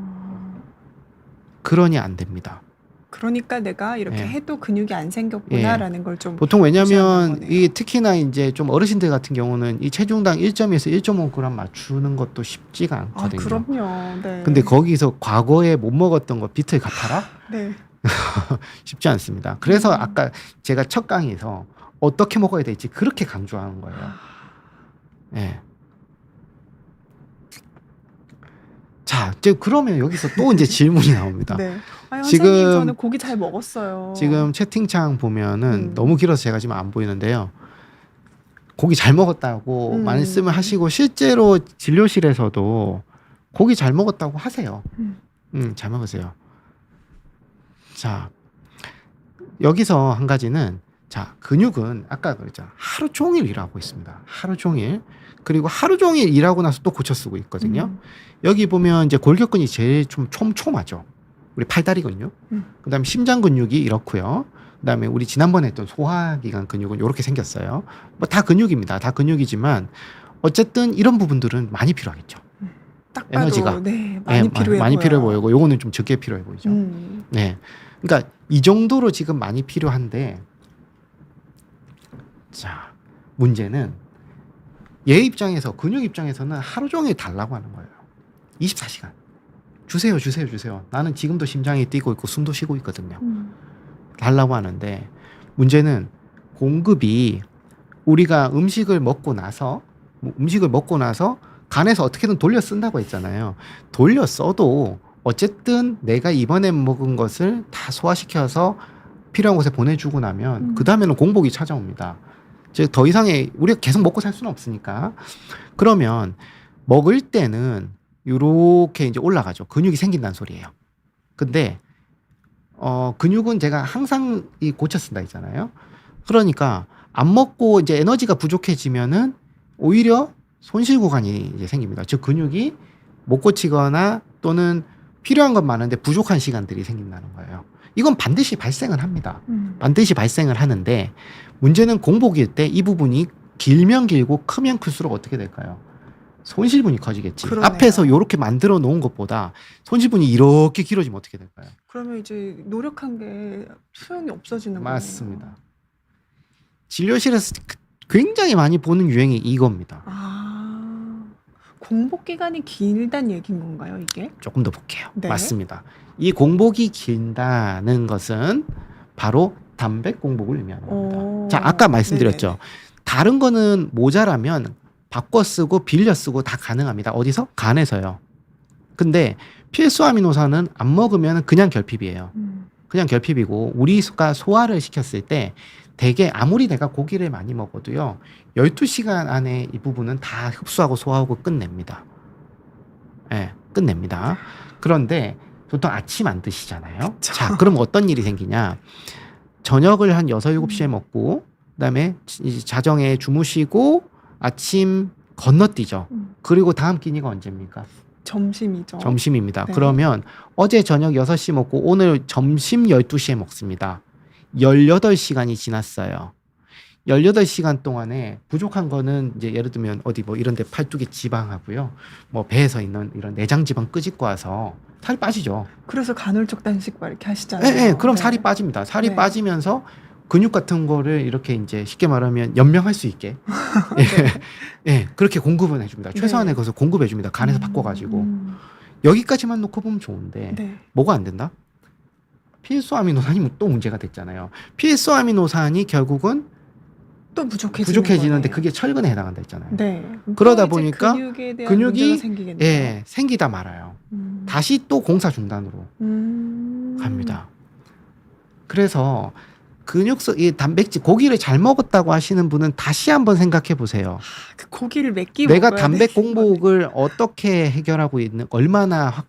그러니 안 됩니다. 그러니까 내가 이렇게 예. 해도 근육이 안 생겼구나라는 걸 좀 보통 왜냐면 거네요. 이 특히나 이제 좀 어르신들 같은 경우는 이 체중당 1.2에서 1.5g 맞추는 것도 쉽지가 않거든요. 그럼요. 네. 근데 거기서 과거에 못 먹었던 거 비틀 갚아라? 네. 쉽지 않습니다. 그래서 아까 제가 첫 강의에서 어떻게 먹어야 될지 그렇게 강조하는 거예요. 예. 자, 이제 그러면 여기서 또 이제 질문이 나옵니다. 네. 선생님 지금- 저는 고기 잘 먹었어요. 지금 채팅창 보면은 너무 길어서 제가 지금 안 보이는데요. 고기 잘 먹었다고 말씀을 하시고 실제로 진료실에서도 고기 잘 먹었다고 하세요. 잘 먹으세요. 자, 여기서 한 가지는 자, 근육은 아까 그랬잖아. 하루 종일 일하고 있습니다. 하루 종일. 그리고 하루 종일 일하고 나서 또 고쳐 쓰고 있거든요. 여기 보면 이제 골격근이 제일 좀 촘촘하죠. 우리 팔다리근요. 그다음에 심장 근육이 이렇고요. 그다음에 우리 지난번에 했던 소화기관 근육은 이렇게 생겼어요. 뭐 다 근육입니다. 다 근육이지만 어쨌든 이런 부분들은 많이 필요하겠죠. 딱 봐도 에너지가. 네, 많이 네, 필요해 많이 보여요. 필요해 보이고 요거는 좀 적게 필요해 보이죠. 네. 그러니까 이 정도로 지금 많이 필요한데 자, 문제는 얘 입장에서 근육 입장에서는 하루 종일 달라고 하는 거예요. 24시간. 주세요. 나는 지금도 심장이 뛰고 있고 숨도 쉬고 있거든요. 달라고 하는데 문제는 공급이 우리가 음식을 먹고 나서 간에서 어떻게든 돌려 쓴다고 했잖아요. 돌려 써도 어쨌든 내가 이번에 먹은 것을 다 소화시켜서 필요한 곳에 보내주고 나면 그 다음에는 공복이 찾아옵니다. 즉 더 이상의 우리가 계속 먹고 살 수는 없으니까. 그러면 먹을 때는 이렇게 이제 올라가죠. 근육이 생긴다는 소리예요. 근데 근육은 제가 항상 이 고쳐 쓴다 했잖아요. 그러니까 안 먹고 이제 에너지가 부족해지면은 오히려 손실 구간이 이제 생깁니다. 즉 근육이 못 고치거나 또는 필요한 건 많은데 부족한 시간들이 생긴다는 거예요. 이건 반드시 발생을 합니다. 반드시 발생을 하는데 문제는 공복일 때 이 부분이 길면 길고 크면 클수록 어떻게 될까요? 손실분이 커지겠지. 그러네요. 앞에서 이렇게 만들어 놓은 것보다 손실분이 이렇게 길어지면 어떻게 될까요? 그러면 이제 노력한 게 소용이 없어지는 거예요. 맞습니다. 진료실에서 굉장히 많이 보는 유행이 이겁니다. 공복 기간이 길다는 얘기인 건가요, 이게? 조금 더 볼게요. 네. 맞습니다. 이 공복이 길다는 것은 바로 단백 공복을 의미하는 겁니다. 자, 아까 말씀드렸죠. 네네네. 다른 거는 모자라면 바꿔 쓰고 빌려 쓰고 다 가능합니다. 어디서? 간에서요. 근데 필수 아미노산은 안 먹으면 그냥 결핍이에요. 그냥 결핍이고 우리가 소화를 시켰을 때 대개 아무리 내가 고기를 많이 먹어도요. 12시간 안에 이 부분은 다 흡수하고 소화하고 끝냅니다. 예, 끝냅니다. 그런데 보통 아침 안 드시잖아요. 그쵸. 자, 그럼 어떤 일이 생기냐? 저녁을 한 6, 7시에 먹고 그다음에 이제 자정에 주무시고 아침 건너뛰죠. 그리고 다음 끼니가 언제입니까? 점심이죠. 점심입니다. 네. 그러면 어제 저녁 6시 먹고 오늘 점심 12시에 먹습니다. 18시간이 지났어요. 18시간 동안에 부족한 거는 이제 예를 들면 어디 뭐 이런 데 팔뚝에 지방하고요. 뭐 배에서 있는 이런 내장 지방 끄집고 와서 살이 빠지죠. 그래서 간헐적 단식 막 이렇게 하시잖아요. 예, 예. 그럼 네. 살이 빠집니다. 살이 네. 빠지면서 근육 같은 거를 이렇게 이제 쉽게 말하면 연명할 수 있게 예, 예, 그렇게 공급은 해줍니다. 최소한의 네. 것을 공급해줍니다. 간에서 바꿔가지고 음. 여기까지만 놓고 보면 좋은데 네. 뭐가 안 된다? 필수 아미노산이 또 문제가 됐잖아요. 필수 아미노산이 결국은 또 부족해지는데 거네요. 그게 철근에 해당한다 했잖아요. 네. 그러다 또 이제 보니까 근육에 대한 근육이 문제가 생기겠네요. 예, 생기다 말아요. 다시 또 공사 중단으로 갑니다. 그래서 근육성 이 단백질 고기를 잘 먹었다고 하시는 분은 다시 한번 생각해 보세요. 그 고기를 몇 끼 내가 먹어야 단백 되는 공복을 어떻게 해결하고 있는 얼마나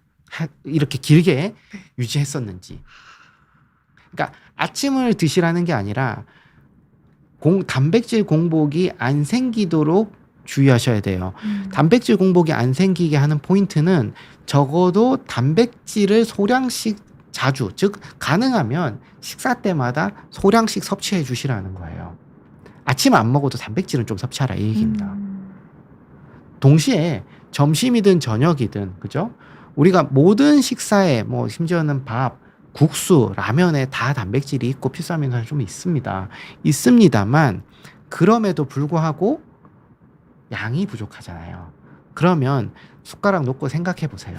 이렇게 길게 유지했었는지. 그러니까 아침을 드시라는 게 아니라 단백질 공복이 안 생기도록 주의하셔야 돼요. 단백질 공복이 안 생기게 하는 포인트는 적어도 단백질을 소량씩 자주, 즉 가능하면 식사 때마다 소량씩 섭취해 주시라는 거예요. 아침 안 먹어도 단백질은 좀 섭취하라 이 얘기입니다. 동시에 점심이든 저녁이든 그죠? 우리가 모든 식사에 뭐 심지어는 밥, 국수, 라면에 다 단백질이 있고 필수아미노산이 좀 있습니다만 그럼에도 불구하고 양이 부족하잖아요. 그러면 숟가락 놓고 생각해 보세요.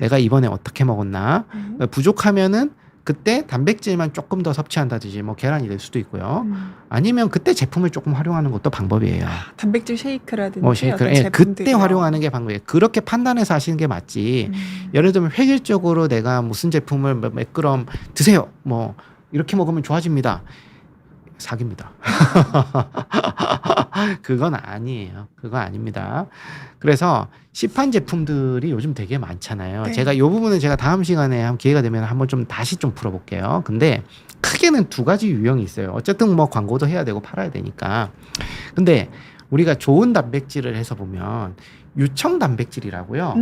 내가 이번에 어떻게 먹었나? 부족하면은 그때 단백질만 조금 더 섭취한다든지 뭐 계란이 될 수도 있고요. 아니면 그때 제품을 조금 활용하는 것도 방법이에요. 단백질 쉐이크라든지 뭐 쉐이크, 예, 그때 활용하는 게 방법이에요. 그렇게 판단해서 하시는 게 맞지. 예를 들면 획일적으로 내가 무슨 제품을 몇 그램 드세요. 뭐 이렇게 먹으면 좋아집니다. 사기입니다. 그건 아니에요. 그거 아닙니다. 그래서 시판 제품들이 요즘 되게 많잖아요. 네. 제가 이 부분은 제가 다음 시간에 한 기회가 되면 한번 좀 다시 좀 풀어볼게요. 근데 크게는 두 가지 유형이 있어요. 어쨌든 뭐 광고도 해야 되고 팔아야 되니까. 근데 우리가 좋은 단백질을 해서 보면 유청 단백질이라고요.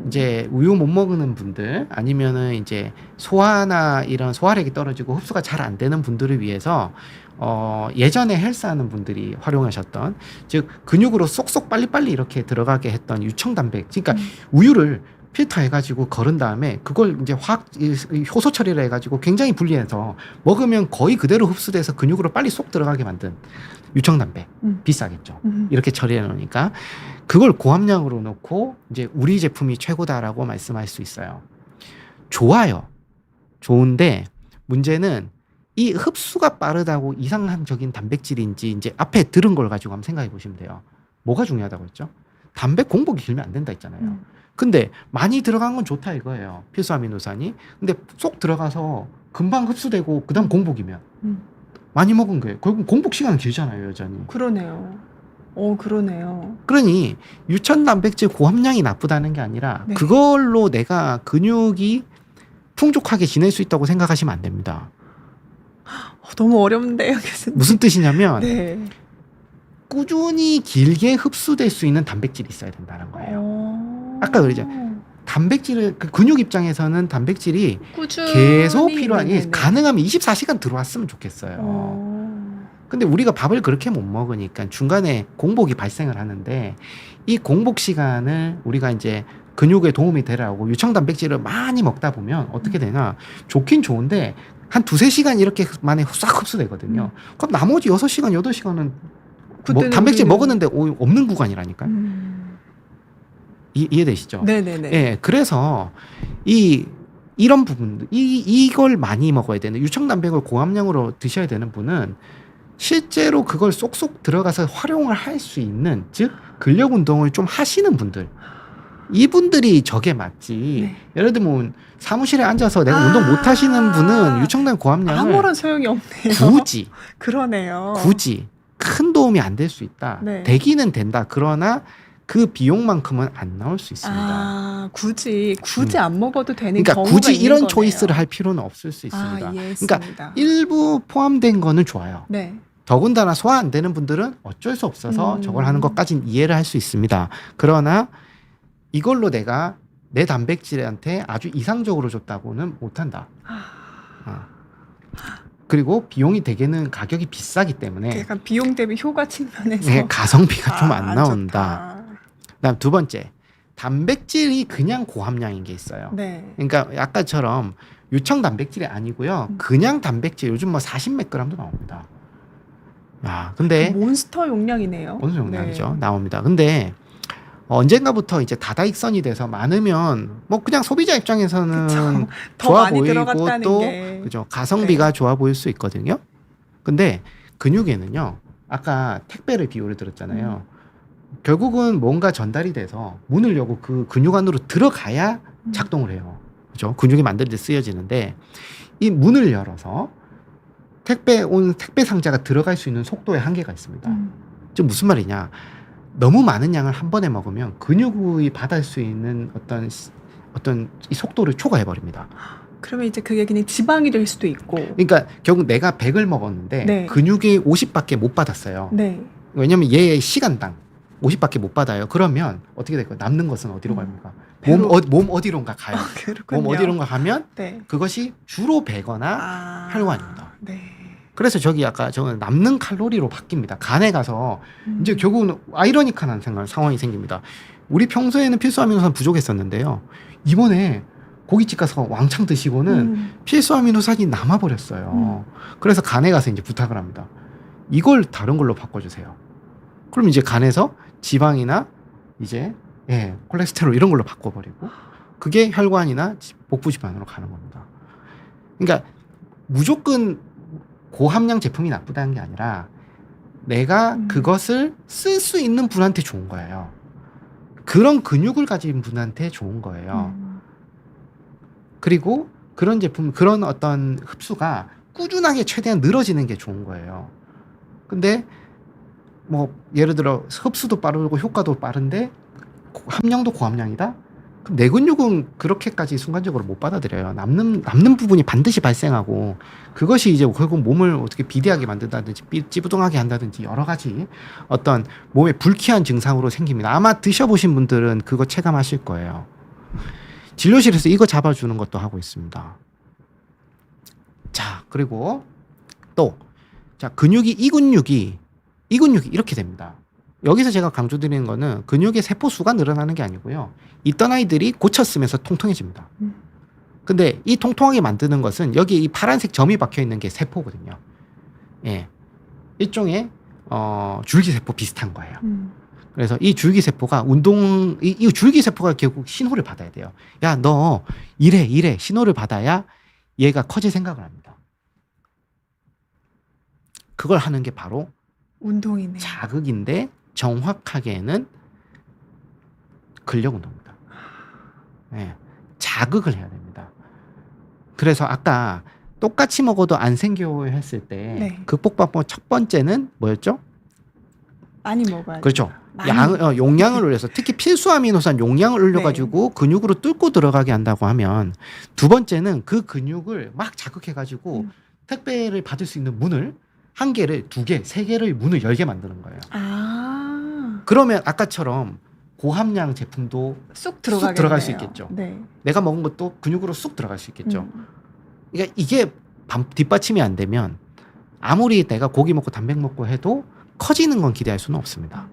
이제 우유 못 먹는 분들 아니면은 이제 소화나 이런 소화력이 떨어지고 흡수가 잘 안 되는 분들을 위해서 예전에 헬스하는 분들이 활용하셨던 즉 근육으로 쏙쏙 빨리빨리 이렇게 들어가게 했던 유청 단백질. 그러니까 우유를 필터 해가지고 거른 다음에 그걸 이제 효소 처리를 해가지고 굉장히 분리해서 먹으면 거의 그대로 흡수돼서 근육으로 빨리 쏙 들어가게 만든 유청 단백. 비싸겠죠. 이렇게 처리해 놓으니까 그걸 고함량으로 넣고 이제 우리 제품이 최고다라고 말씀할 수 있어요. 좋아요. 좋은데 문제는 이 흡수가 빠르다고 이상적인 단백질인지 이제 앞에 들은 걸 가지고 한번 생각해 보시면 돼요. 뭐가 중요하다고 했죠? 단백 공복이 길면 안 된다 했잖아요. 근데 많이 들어간 건 좋다 이거예요. 필수 아미노산이. 근데 쏙 들어가서 금방 흡수되고 그다음 공복이면 많이 먹은 거예요. 결국 공복 시간은 길잖아요, 여전히. 그러네요. 그러네요. 그러니 유천 단백질 고함량이 나쁘다는 게 아니라 네. 그걸로 내가 근육이 풍족하게 지낼 수 있다고 생각하시면 안 됩니다. 너무 어렵네요, 교수님. 무슨 뜻이냐면 네. 꾸준히 길게 흡수될 수 있는 단백질이 있어야 된다는 거예요. 아까 그러죠. 단백질을 그 근육 입장에서는 단백질이 꾸준히 계속 필요한 네네네. 가능하면 24시간 들어왔으면 좋겠어요. 근데 우리가 밥을 그렇게 못 먹으니까 중간에 공복이 발생을 하는데 이 공복 시간을 우리가 이제 근육에 도움이 되라고 유청 단백질을 많이 먹다 보면 어떻게 되나 좋긴 좋은데 한 2-3시간 이렇게 만에 싹 흡수되거든요. 그럼 나머지 6시간, 8시간은 뭐 단백질 먹었는데 없는 구간이라니까요. 이해되시죠? 네네네. 예, 그래서 이런 부분들, 이걸 많이 먹어야 되는 유청 단백을 고함량으로 드셔야 되는 분은 실제로 그걸 쏙쏙 들어가서 활용을 할 수 있는 즉 근력 운동을 좀 하시는 분들 이분들이 저게 맞지. 네. 예를 들면 사무실에 앉아서 내가 운동 못 하시는 분은 유청단 고함량을 아무런 소용이 없네요. 굳이 그러네요. 큰 도움이 안 될 수 있다. 네. 되기는 된다. 그러나 그 비용만큼은 안 나올 수 있습니다. 굳이 안 먹어도 되는 그러니까 경우가 굳이 있는 이런 거네요. 초이스를 할 필요는 없을 수 있습니다. 이해했습니다. 그러니까 일부 포함된 거는 좋아요. 네. 더군다나 소화 안 되는 분들은 어쩔 수 없어서 저걸 하는 것까지는 이해를 할 수 있습니다. 그러나 이걸로 내가 내 단백질한테 아주 이상적으로 줬다고는 못한다. 그리고 비용이 대개는 가격이 비싸기 때문에 약간 비용 대비 효과 측면에서 네, 가성비가 좀 안 안 나온다. 좋다. 그다음 두 번째, 단백질이 그냥 고함량인 게 있어요. 네. 그러니까 아까처럼 요청 단백질이 아니고요. 그냥 단백질 요즘 뭐 40mg도 나옵니다. 야, 근데 몬스터 용량이네요. 어느 용량이죠? 네. 나옵니다. 근데 언젠가부터 이제 다다익선이 돼서 많으면 뭐 그냥 소비자 입장에서는 그쵸. 더 좋아 많이 보이고 들어갔다는 또 게. 그죠, 가성비가 네. 좋아 보일 수 있거든요. 근데 근육에는요, 아까 택배를 비유를 들었잖아요. 결국은 뭔가 전달이 돼서 문을 열고 그 근육 안으로 들어가야 작동을 해요. 그죠? 근육이 만들 때 쓰여지는데 이 문을 열어서 택배 상자가 들어갈 수 있는 속도에 한계가 있습니다. 즉 무슨 말이냐? 너무 많은 양을 한 번에 먹으면 근육이 받을 수 있는 어떤 이 속도를 초과해 버립니다. 그러면 이제 그게 그냥 지방이 될 수도 있고. 그러니까 결국 내가 100을 먹었는데 네. 근육이 50밖에 못 받았어요. 네. 왜냐면 얘의 시간당 50밖에 못 받아요. 그러면 어떻게 될까요? 남는 것은 어디로 갑니까? 배로. 몸 어디론가 가요. 그렇군요. 몸 어디론가 가면 네. 그것이 주로 배거나 혈관입니다. 네. 그래서 저기 아까 저는 남는 칼로리로 바뀝니다. 간에 가서 이제 결국은 아이러니컬한 상황이 생깁니다. 우리 평소에는 필수 아미노산 부족했었는데요. 이번에 고깃집 가서 왕창 드시고는 필수 아미노산이 남아버렸어요. 그래서 간에 가서 이제 부탁을 합니다. 이걸 다른 걸로 바꿔주세요. 그럼 이제 간에서 지방이나 이제 콜레스테롤 이런 걸로 바꿔버리고 그게 혈관이나 복부 지방으로 가는 겁니다. 그러니까 무조건 고함량 제품이 나쁘다는 게 아니라 내가 그것을 쓸 수 있는 분한테 좋은 거예요. 그런 근육을 가진 분한테 좋은 거예요. 그리고 그런 제품, 그런 어떤 흡수가 꾸준하게 최대한 늘어지는 게 좋은 거예요. 근데 뭐 예를 들어 흡수도 빠르고 효과도 빠른데 함량도 고함량이다? 그럼 내 근육은 그렇게까지 순간적으로 못 받아들여요. 남는 부분이 반드시 발생하고 그것이 이제 결국 몸을 어떻게 비대하게 만든다든지 찌부둥하게 한다든지 여러 가지 어떤 몸에 불쾌한 증상으로 생깁니다. 아마 드셔보신 분들은 그거 체감하실 거예요. 진료실에서 이거 잡아주는 것도 하고 있습니다. 자, 그리고 또 자, 이 근육이 이렇게 됩니다. 여기서 제가 강조드리는 거는 근육의 세포 수가 늘어나는 게 아니고요. 있던 아이들이 고쳤으면서 통통해집니다. 근데 이 통통하게 만드는 것은 여기 이 파란색 점이 박혀 있는 게 세포거든요. 예. 일종의 줄기세포 비슷한 거예요. 그래서 이 줄기세포가 이 줄기세포가 결국 신호를 받아야 돼요. 야, 너 이래 신호를 받아야 얘가 커질 생각을 합니다. 그걸 하는 게 바로 운동이네. 자극인데 정확하게는 근력 운동입니다. 네, 자극을 해야 됩니다. 그래서 아까 똑같이 먹어도 안 생겨요 했을 때 네. 극복 방법 첫 번째는 뭐였죠? 많이 먹어야 그렇죠. 많이. 용량을 올려서 특히 필수 아미노산 용량을 올려가지고 근육으로 뚫고 들어가게 한다고 하면 두 번째는 그 근육을 막 자극해가지고 택배를 받을 수 있는 문을 한 개를 두 개, 세 개를 문을 열게 만드는 거예요. 그러면 아까처럼 고함량 제품도 쑥 들어갈 수 있겠죠. 네. 내가 먹은 것도 근육으로 쑥 들어갈 수 있겠죠. 그러니까 이게 뒷받침이 안 되면 아무리 내가 고기 먹고 단백 먹고 해도 커지는 건 기대할 수는 없습니다.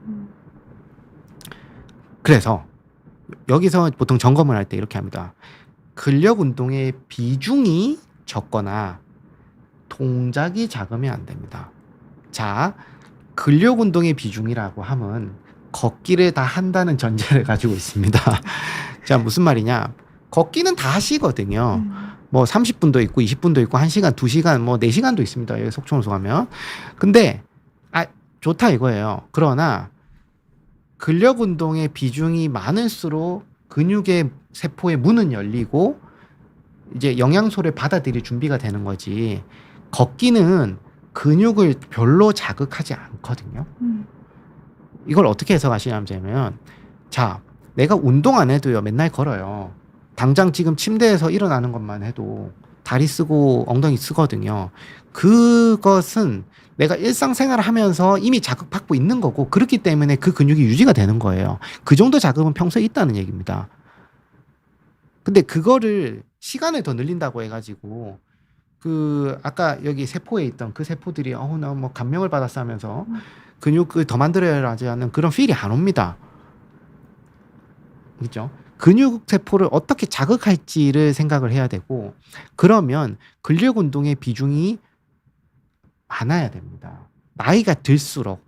그래서 여기서 보통 점검을 할 때 이렇게 합니다. 근력 운동의 비중이 적거나 동작이 작으면 안 됩니다. 자, 근력 운동의 비중이라고 하면 걷기를 다 한다는 전제를 가지고 있습니다. 자, 무슨 말이냐? 걷기는 다 하시거든요. 뭐 30분도 있고 20분도 있고 1시간, 2시간, 뭐 4시간도 있습니다. 여기 속초원수 가면. 근데 좋다 이거예요. 그러나 근력 운동의 비중이 많을수록 근육의 세포의 문은 열리고 이제 영양소를 받아들일 준비가 되는 거지. 걷기는 근육을 별로 자극하지 않거든요. 이걸 어떻게 해석하시냐면, 자, 내가 운동 안 해도요, 맨날 걸어요. 당장 지금 침대에서 일어나는 것만 해도 다리 쓰고 엉덩이 쓰거든요. 그것은 내가 일상생활을 하면서 이미 자극받고 있는 거고, 그렇기 때문에 그 근육이 유지가 되는 거예요. 그 정도 자극은 평소에 있다는 얘기입니다. 근데 그거를 시간을 더 늘린다고 해가지고 그 아까 여기 세포에 있던 그 세포들이 나 뭐 감명을 받았어 하면서 근육을 더 만들어야 하지 않는 그런 필이 안 옵니다. 그렇죠? 근육 세포를 어떻게 자극할지를 생각을 해야 되고 그러면 근력 운동의 비중이 많아야 됩니다. 나이가 들수록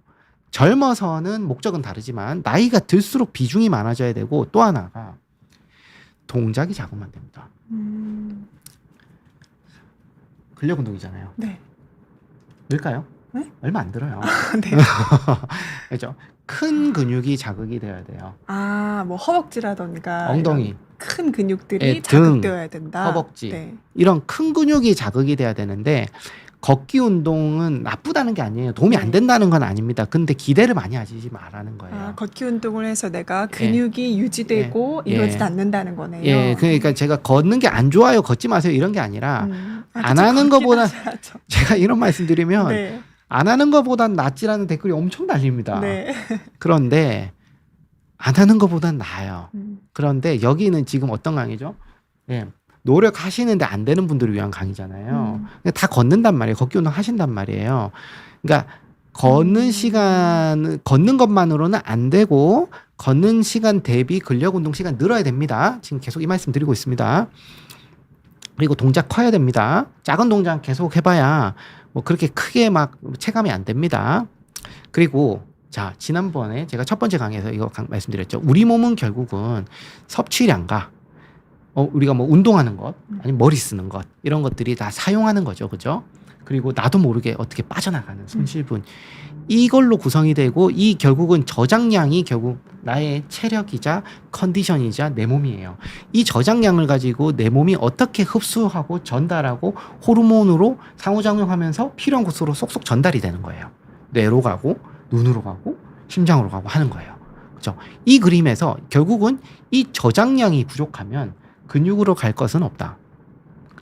젊어서는 목적은 다르지만 나이가 들수록 비중이 많아져야 되고 또 하나가 동작이 작으면 안 됩니다. 근력 운동이잖아요. 네. 늘까요? 네? 얼마 안 들어요. 네. 그렇죠? 큰 근육이 자극이 돼야 돼요. 뭐 허벅지라던가 엉덩이, 이런 큰 근육들이 등, 자극되어야 된다. 허벅지. 네. 이런 큰 근육이 자극이 돼야 되는데 걷기 운동은 나쁘다는 게 아니에요. 도움이 안 된다는 건 아닙니다. 근데 기대를 많이 하지 말라는 거예요. 걷기 운동을 해서 내가 근육이 유지되고 예. 이러진 않는다는 거네요. 예, 그러니까 제가 걷는 게 안 좋아요, 걷지 마세요 이런 게 아니라 안 그쵸, 하는 걷긴 것보다 하셔야죠. 제가 이런 말씀드리면 네. 안 하는 것보단 낫지라는 댓글이 엄청 달립니다. 네. 그런데 안 하는 것보단 나아요. 음. 그런데 여기는 지금 어떤 강의죠? 예. 노력하시는데 안 되는 분들을 위한 강의잖아요. 근데 다 걷는단 말이에요. 걷기 운동 하신단 말이에요. 그러니까 걷는 시간, 걷는 것만으로는 안 되고 걷는 시간 대비 근력 운동 시간 늘어야 됩니다. 지금 계속 이 말씀 드리고 있습니다. 그리고 동작 커야 됩니다. 작은 동작 계속 해봐야 뭐 그렇게 크게 막 체감이 안 됩니다. 그리고 자, 지난번에 제가 첫 번째 강의에서 이거 말씀드렸죠. 우리 몸은 결국은 섭취량과 우리가 뭐 운동하는 것, 아니면 머리 쓰는 것, 이런 것들이 다 사용하는 거죠. 그죠? 그리고 나도 모르게 어떻게 빠져나가는 손실분. 이걸로 구성이 되고, 이 결국은 저장량이 결국 나의 체력이자 컨디션이자 내 몸이에요. 이 저장량을 가지고 내 몸이 어떻게 흡수하고 전달하고 호르몬으로 상호작용하면서 필요한 곳으로 쏙쏙 전달이 되는 거예요. 뇌로 가고, 눈으로 가고, 심장으로 가고 하는 거예요. 그죠? 이 그림에서 결국은 이 저장량이 부족하면 근육으로 갈 것은 없다.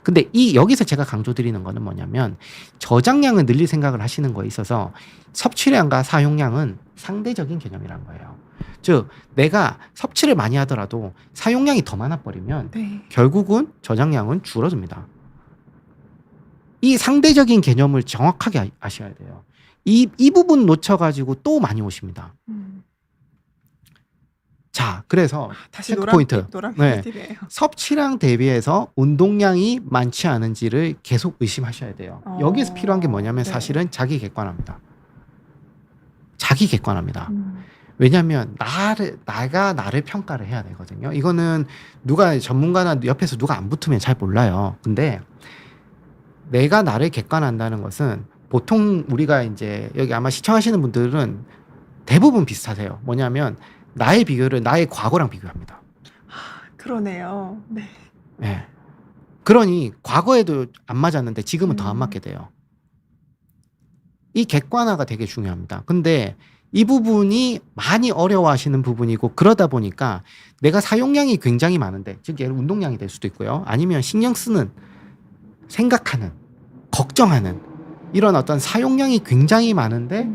근데 여기서 제가 강조드리는 거는 뭐냐면 저장량을 늘릴 생각을 하시는 거에 있어서 섭취량과 사용량은 상대적인 개념이란 거예요. 즉 내가 섭취를 많이 하더라도 사용량이 더 많아버리면 네. 결국은 저장량은 줄어듭니다. 이 상대적인 개념을 정확하게 아셔야 돼요. 이 부분 놓쳐가지고 또 많이 오십니다. 자, 그래서 다시 체크 포인트. 노란 네. 팁이에요. 섭취량 대비해서 운동량이 많지 않은지를 계속 의심하셔야 돼요. 여기서 필요한 게 뭐냐면 네. 사실은 자기 객관화입니다. 자기 객관화입니다. 왜냐하면 나가 나를 평가를 해야 되거든요. 이거는 누가 전문가나 옆에서 누가 안 붙으면 잘 몰라요. 근데 내가 나를 객관한다는 것은 보통 우리가 이제 여기 아마 시청하시는 분들은 대부분 비슷하세요. 뭐냐면 나의 비교를 나의 과거랑 비교합니다. 그러네요. 네. 네. 그러니 과거에도 안 맞았는데 지금은 더 안 맞게 돼요. 이 객관화가 되게 중요합니다. 근데 이 부분이 많이 어려워하시는 부분이고 그러다 보니까 내가 사용량이 굉장히 많은데 즉 예를 운동량이 될 수도 있고요. 아니면 신경 쓰는 생각하는 걱정하는 이런 어떤 사용량이 굉장히 많은데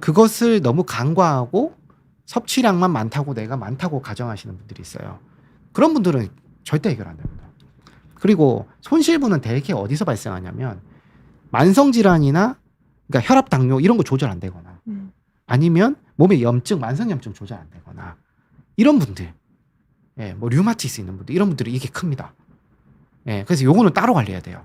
그것을 너무 간과하고 섭취량만 많다고 내가 많다고 가정하시는 분들이 있어요. 그런 분들은 절대 해결 안 됩니다. 그리고 손실분은 대개 어디서 발생하냐면 만성질환이나 그러니까 혈압, 당뇨 이런 거 조절 안 되거나 아니면 몸에 염증, 만성염증 조절 안 되거나 이런 분들, 예, 뭐 류마티스 있는 분들 이런 분들이 이게 큽니다. 예, 그래서 요거는 따로 관리해야 돼요.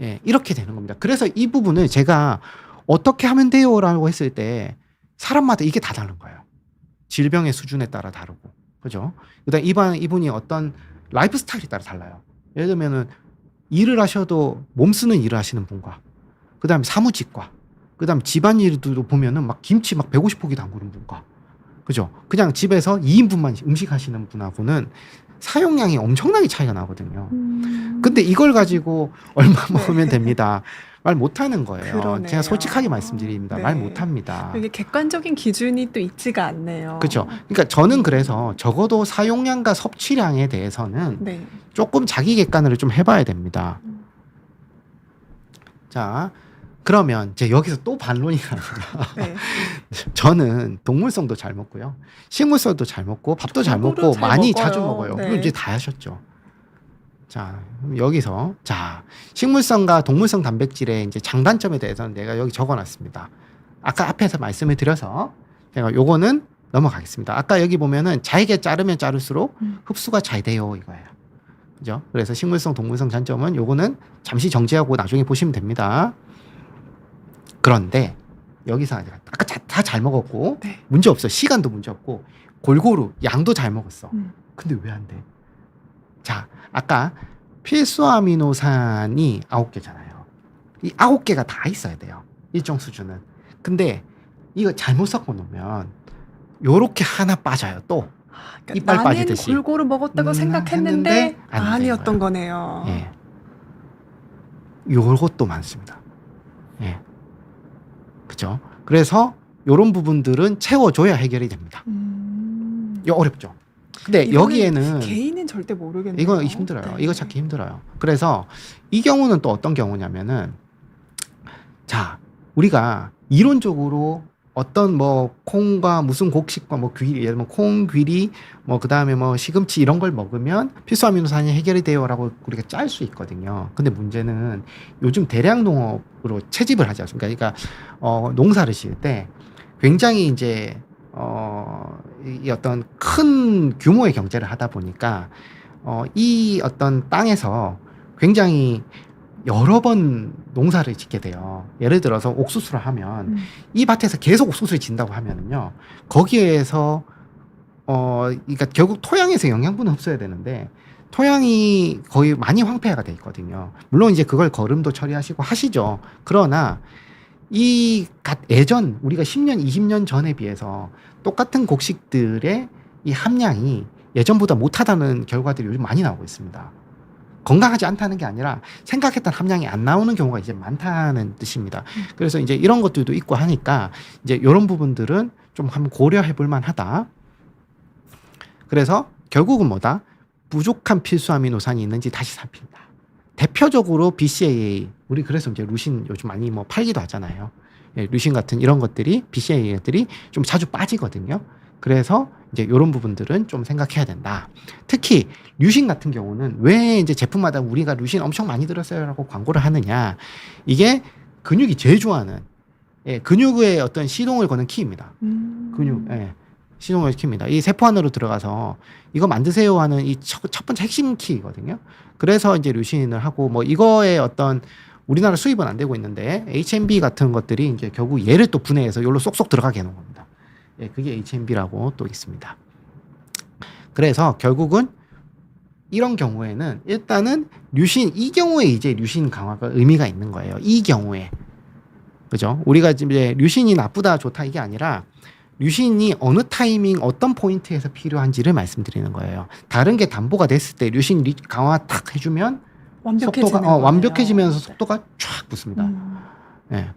예, 이렇게 되는 겁니다. 그래서 이 부분을 제가 어떻게 하면 돼요라고 했을 때 사람마다 이게 다 다른 거예요. 질병의 수준에 따라 다르고, 그죠? 그다음 이분이 어떤 라이프 스타일에 따라 달라요. 예를 들면은 일을 하셔도 몸 쓰는 일을 하시는 분과, 그다음에 사무직과, 그다음 집안일도 보면은 막 김치 막 150포기 담그는 분과, 그죠? 그냥 집에서 2인분만 음식 하시는 분하고는 사용량이 엄청나게 차이가 나거든요. 근데 이걸 가지고 얼마 먹으면 됩니다. 말 못하는 거예요. 그러네요. 제가 솔직하게 말씀드립니다. 네. 말 못합니다. 이게 객관적인 기준이 또 있지가 않네요. 그렇죠. 그러니까 저는 그래서 적어도 사용량과 섭취량에 대해서는 네. 조금 자기 객관을 좀 해봐야 됩니다. 자, 그러면 이제 여기서 또 반론이 나옵니다. 네. 저는 동물성도 잘 먹고요, 식물성도 잘 먹고, 밥도 잘 골고루 먹고, 잘 많이 먹어요. 자주 먹어요. 네. 그럼 이제 다 하셨죠. 자, 그럼 여기서 자, 식물성과 동물성 단백질의 이제 장단점에 대해서는 내가 여기 적어놨습니다. 아까 앞에서 말씀을 드려서 제가 요거는 넘어가겠습니다. 아까 여기 보면은 잘게 자르면 자를수록 흡수가 잘 돼요 이거예요. 그죠? 그래서 식물성, 동물성 장점은 요거는 잠시 정지하고 나중에 보시면 됩니다. 그런데 여기서 아까 다 잘 먹었고 네. 문제 없어. 시간도 문제 없고 골고루 양도 잘 먹었어. 근데 왜 안 돼? 자, 아까 필수 아미노산이 9개잖아요. 이 9개가 다 있어야 돼요. 일정 수준은. 근데 이거 잘못 섞어 놓으면 요렇게 하나 빠져요. 또 그러니까 이빨 나는 빠지듯이. 골고루 먹었다고 생각했는데 했는데 안 아니었던 된 거예요. 거네요. 예. 요것도 많습니다. 예. 그죠? 그래서 요런 부분들은 채워줘야 해결이 됩니다. 이거 어렵죠? 근데 이거는 여기에는 개인은 절대 모르겠네요. 이거 힘들어요. 네. 이거 찾기 힘들어요. 그래서 이 경우는 또 어떤 경우냐면은 자, 우리가 이론적으로 어떤 뭐 콩과 무슨 곡식과 뭐 귀리, 예를 들면 콩, 귀리, 뭐 그다음에 뭐 시금치 이런 걸 먹으면 필수 아미노산이 해결이 돼요라고 우리가 짤 수 있거든요. 근데 문제는 요즘 대량 농업으로 채집을 하지 않습니까? 그러니까 농사를 지을 때 굉장히 이제 이 어떤 큰 규모의 경제를 하다 보니까 이 어떤 땅에서 굉장히 여러 번 농사를 짓게 돼요. 예를 들어서 옥수수를 하면 이 밭에서 계속 옥수수를 진다고 하면은요, 거기에서 그러니까 결국 토양에서 영양분을 흡수해야 되는데 토양이 거의 많이 황폐화가 돼 있거든요. 물론 이제 그걸 거름도 처리하시고 하시죠. 그러나 예전 우리가 10년, 20년 전에 비해서 똑같은 곡식들의 이 함량이 예전보다 못하다는 결과들이 요즘 많이 나오고 있습니다. 건강하지 않다는 게 아니라 생각했던 함량이 안 나오는 경우가 이제 많다는 뜻입니다. 그래서 이제 이런 것들도 있고 하니까 이제 이런 부분들은 좀 한번 고려해 볼 만하다. 그래서 결국은 뭐다? 부족한 필수 아미노산이 있는지 다시 살핀다. 대표적으로 BCAA, 우리 그래서 이제 루신 요즘 많이 뭐 팔기도 하잖아요. 예, 루신 같은 이런 것들이 BCAA들이 좀 자주 빠지거든요. 그래서 이제 이런 부분들은 좀 생각해야 된다. 특히 류신 같은 경우는 왜 이제 제품마다 우리가 류신 엄청 많이 들었어요라고 광고를 하느냐? 이게 근육이 제일 좋아하는 근육의 어떤 시동을 거는 키입니다. 근육, 시동을 키입니다. 이 세포 안으로 들어가서 이거 만드세요 하는 이 첫 번째 핵심 키거든요. 그래서 이제 류신을 하고 뭐 이거의 어떤 우리나라 수입은 안 되고 있는데 HMB 같은 것들이 이제 결국 얘를 또 분해해서 여기로 쏙쏙 들어가게 해놓은 겁니다. 예, 그게 HMB라고 또 있습니다. 그래서 결국은 이런 경우에는 일단은 류신, 이 경우에 이제 류신 강화가 의미가 있는 거예요. 이 경우에. 그죠? 우리가 지금 이제 류신이 나쁘다, 좋다 이게 아니라 류신이 어느 타이밍, 어떤 포인트에서 필요한지를 말씀드리는 거예요. 다른 게 담보가 됐을 때 류신 강화 탁 해주면 속도가 완벽해지면서 속도가 쫙 붙습니다. 예.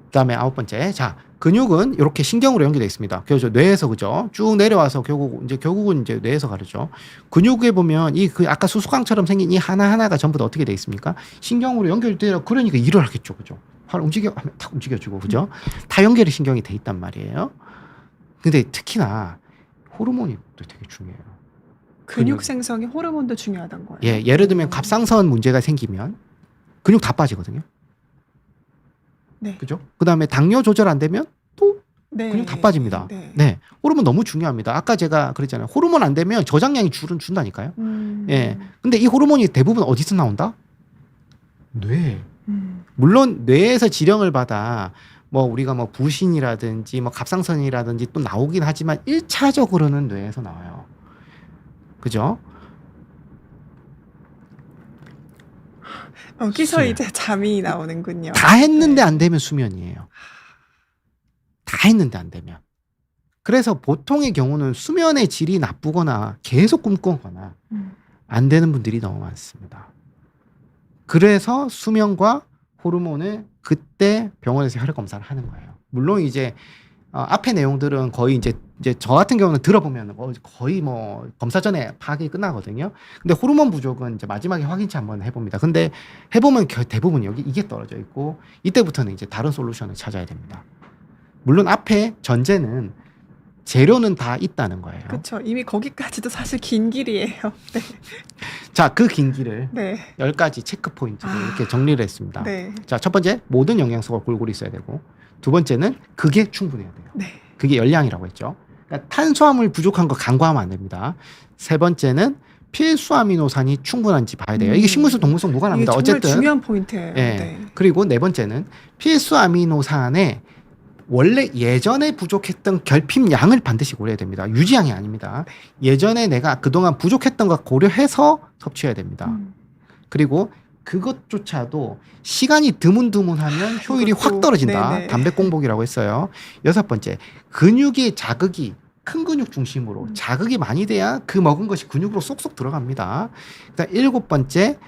그다음에 9번째. 자, 근육은 이렇게 신경으로 연결되어 있습니다. 그래서 뇌에서 그죠? 쭉 내려와서 결국은 이제 뇌에서 가르죠. 근육에 보면 아까 수수깡처럼 생긴 이 하나하나가 전부 다 어떻게 되어 있습니까? 신경으로 연결되어 그러니까 일을 하겠죠. 그죠? 하면 탁 움직여주고 그죠? 다 연결이 신경이 돼 있단 말이에요. 근데 특히나 호르몬이 또 되게 중요해요. 근육 생성에 호르몬도 중요하단 거예요. 예, 예를 들면 갑상선 문제가 생기면 근육 다 빠지거든요. 네. 그죠? 그다음에 당뇨 조절 안 되면 또 네. 근육 다 빠집니다. 네. 네. 호르몬 너무 중요합니다. 아까 제가 그랬잖아요. 호르몬 안 되면 저장량이 준다니까요. 예. 근데 이 호르몬이 대부분 어디서 나온다? 뇌. 물론 뇌에서 지령을 받아 뭐 우리가 뭐 부신이라든지 뭐 갑상선이라든지 또 나오긴 하지만 1차적으로는 뇌에서 나와요. 그죠? 여기서 이제 잠이 나오는군요. 다 했는데 네. 안 되면 수면이에요. 다 했는데 안 되면. 그래서 보통의 경우는 수면의 질이 나쁘거나 계속 꿈꾸거나 안 되는 분들이 너무 많습니다. 그래서 수면과 호르몬을 그때 병원에서 혈액 검사를 하는 거예요. 물론 이제 앞의 내용들은 거의 이제 저 같은 경우는 들어보면 거의 뭐 검사 전에 파악이 끝나거든요. 근데 호르몬 부족은 이제 마지막에 확인치 한번 해봅니다. 근데 해보면 대부분 이게 떨어져 있고 이때부터는 이제 다른 솔루션을 찾아야 됩니다. 물론 앞에 전제는 재료는 다 있다는 거예요. 그렇죠. 이미 거기까지도 사실 긴 길이에요. 네. 자, 그 긴 길을 네. 10가지 체크 포인트로 이렇게 정리를 했습니다. 네. 자, 첫 번째, 모든 영양소가 골고루 있어야 되고, 두 번째는 그게 충분해야 돼요. 네. 그게 열량이라고 했죠. 그러니까 탄수화물 부족한 거 간과하면 안 됩니다. 세 번째는 필수 아미노산이 충분한지 봐야 돼요. 이게 식물성 동물성 이게 무관합니다. 정말 어쨌든 중요한 포인트예요. 예. 네. 그리고 네 번째는 필수 아미노산에 원래 예전에 부족했던 결핍량을 반드시 고려해야 됩니다. 유지량이 아닙니다. 예전에 내가 그동안 부족했던 거 고려해서 섭취해야 됩니다. 그리고 그것조차도 시간이 드문드문하면 효율이 이것도, 확 떨어진다. 네네. 단백 공복이라고 했어요. 여섯 번째, 근육의 자극이 큰 근육 중심으로 자극이 많이 돼야 그 먹은 것이 근육으로 쏙쏙 들어갑니다. 그다음 일곱 번째,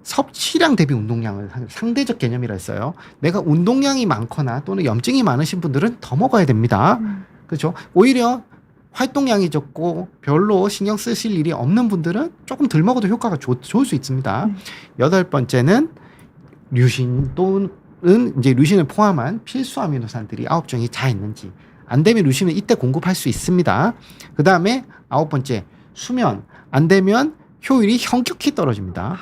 섭취량 대비 운동량을 상대적 개념이라 했어요. 내가 운동량이 많거나 또는 염증이 많으신 분들은 더 먹어야 됩니다. 그렇죠? 오히려 활동량이 적고 별로 신경 쓰실 일이 없는 분들은 조금 덜 먹어도 효과가 좋을 수 있습니다. 여덟 번째는 류신 또는 이제 류신을 포함한 필수 아미노산들이 9종이 다 있는지, 안 되면 류신은 이때 공급할 수 있습니다. 그 다음에 아홉 번째, 수면. 안 되면 효율이 현격히 떨어집니다.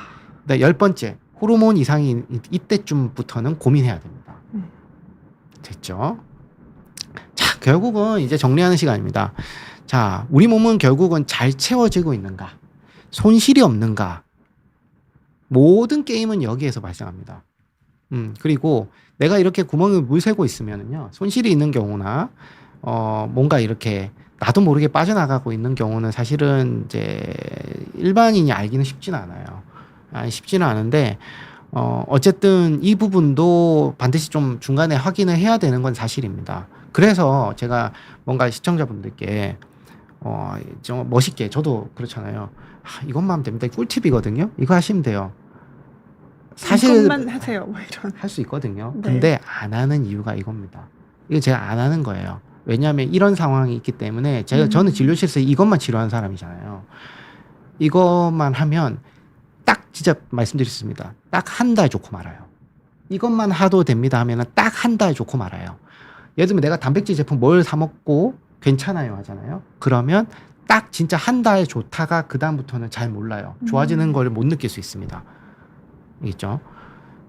네, 열 번째, 호르몬 이상이 이때쯤부터는 고민해야 됩니다. 됐죠? 자, 결국은 이제 정리하는 시간입니다. 자, 우리 몸은 결국은 잘 채워지고 있는가? 손실이 없는가? 모든 게임은 여기에서 발생합니다. 그리고 내가 이렇게 구멍에 물 새고 있으면은요, 손실이 있는 경우나, 뭔가 이렇게 나도 모르게 빠져나가고 있는 경우는 사실은 이제 일반인이 알기는 쉽지는 않아요. 쉽지는 않은데, 어쨌든 이 부분도 반드시 좀 중간에 확인을 해야 되는 건 사실입니다. 그래서 제가 뭔가 시청자분들께, 좀 멋있게, 저도 그렇잖아요. 이것만 하면 됩니다. 꿀팁이거든요. 이거 하시면 돼요. 사실 이것만 하세요. 뭐 이런. 할 수 있거든요. 네. 근데 안 하는 이유가 이겁니다. 이거 제가 안 하는 거예요. 왜냐하면 이런 상황이 있기 때문에 저는 진료실에서 이것만 치료하는 사람이잖아요. 이것만 하면 딱 진짜 말씀드렸습니다. 딱 한 달 좋고 말아요. 이것만 하도 됩니다 하면은 딱 한 달 좋고 말아요. 예를 들면 내가 단백질 제품 뭘 사 먹고 괜찮아요 하잖아요. 그러면 딱 진짜 한 달 좋다가 그 다음부터는 잘 몰라요. 좋아지는 걸 못 느낄 수 있습니다. 있죠.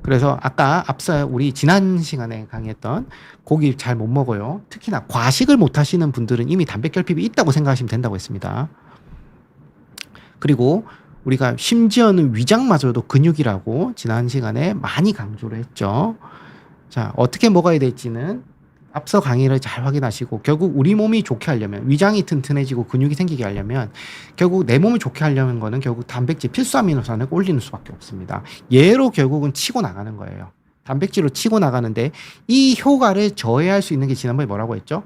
그래서 아까 앞서 우리 지난 시간에 강의했던 고기 잘 못 먹어요. 특히나 과식을 못 하시는 분들은 이미 단백 결핍이 있다고 생각하시면 된다고 했습니다. 그리고 우리가 심지어는 위장마저도 근육이라고 지난 시간에 많이 강조를 했죠. 자, 어떻게 먹어야 될지는 앞서 강의를 잘 확인하시고, 결국 우리 몸이 좋게 하려면, 위장이 튼튼해지고 근육이 생기게 하려면, 결국 내 몸을 좋게 하려는 거는 결국 단백질 필수 아미노산을 올리는 수밖에 없습니다. 얘로 결국은 치고 나가는 거예요. 단백질로 치고 나가는데 이 효과를 저해할 수 있는 게 지난번에 뭐라고 했죠?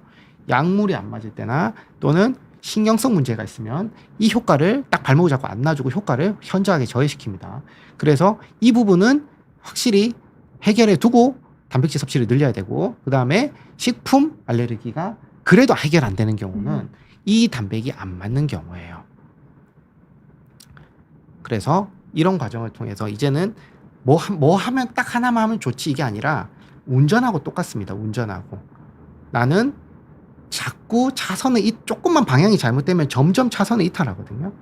약물이 안 맞을 때나 또는 신경성 문제가 있으면 이 효과를 딱 발목을 잡고 안 놔주고 효과를 현저하게 저해시킵니다. 그래서 이 부분은 확실히 해결해 두고 단백질 섭취를 늘려야 되고, 그 다음에 식품 알레르기가 그래도 해결 안 되는 경우는 이 단백이 안 맞는 경우예요. 그래서 이런 과정을 통해서 이제는 뭐 하면 딱 하나만 하면 좋지 이게 아니라 운전하고 똑같습니다. 운전하고 나는 자꾸 차선을 조금만 방향이 잘못되면 점점 차선을 이탈하거든요.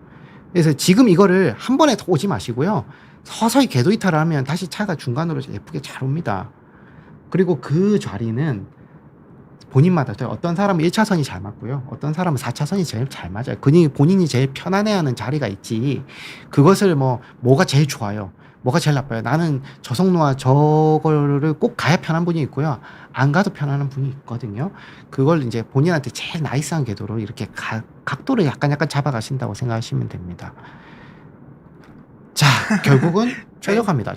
그래서 지금 이거를 한 번에 오지 마시고요. 서서히 궤도 이탈을 하면 다시 차가 중간으로 예쁘게 잘 옵니다. 그리고 그 자리는 본인마다 어떤 사람은 1차선이 잘 맞고요. 어떤 사람은 4차선이 제일 잘 맞아요. 본인이 제일 편안해하는 자리가 있지. 그것을 뭐가 제일 좋아요. 뭐가 제일 나빠요. 나는 저속노화 저거를 꼭 가야 편한 분이 있고요. 안 가도 편안한 분이 있거든요. 그걸 이제 본인한테 제일 나이스한 궤도로 이렇게 각도를 약간 잡아가신다고 생각하시면 됩니다. 자, 결국은 최적화입니다.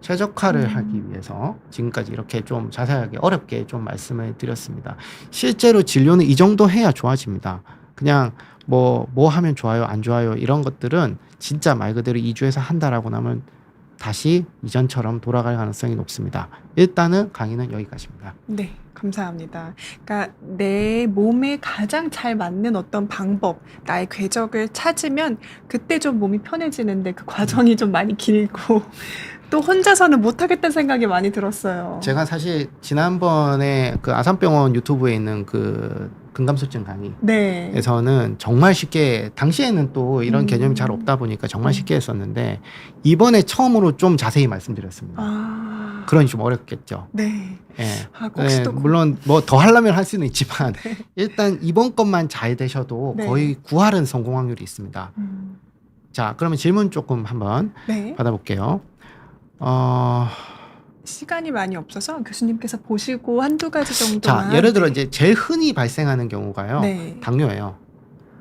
최적화를 하기 위해서 지금까지 이렇게 좀 자세하게 어렵게 좀 말씀을 드렸습니다. 실제로 진료는 이 정도 해야 좋아집니다. 그냥 뭐 하면 좋아요, 안 좋아요 이런 것들은 진짜 말 그대로 2주에서 한 달 하고 나면 다시 이전처럼 돌아갈 가능성이 높습니다. 일단은 강의는 여기까지입니다. 네, 감사합니다. 그러니까 내 몸에 가장 잘 맞는 어떤 방법, 나의 궤적을 찾으면 그때 좀 몸이 편해지는데 그 과정이 좀 많이 길고 또 혼자서는 못하겠다는 생각이 많이 들었어요. 제가 사실 지난번에 그 아산병원 유튜브에 있는 그 근감소증 강의. 네. 에서는 정말 쉽게 당시에는 또 이런 개념이 잘 없다 보니까 정말 쉽게 했었는데 이번에 처음으로 좀 자세히 말씀드렸습니다. 그러니 좀 어렵겠죠. 네. 예. 혹시 또 물론 뭐 더 하려면 할 수는 있지만 일단 이번 것만 잘 되셔도 네. 거의 9할은 성공 확률이 있습니다. 자, 그러면 질문 조금 한번 네. 받아볼게요. 시간이 많이 없어서 교수님께서 보시고 한두 가지 정도만. 자, 예를 들어 이제 제일 흔히 발생하는 경우가요. 네. 당뇨예요.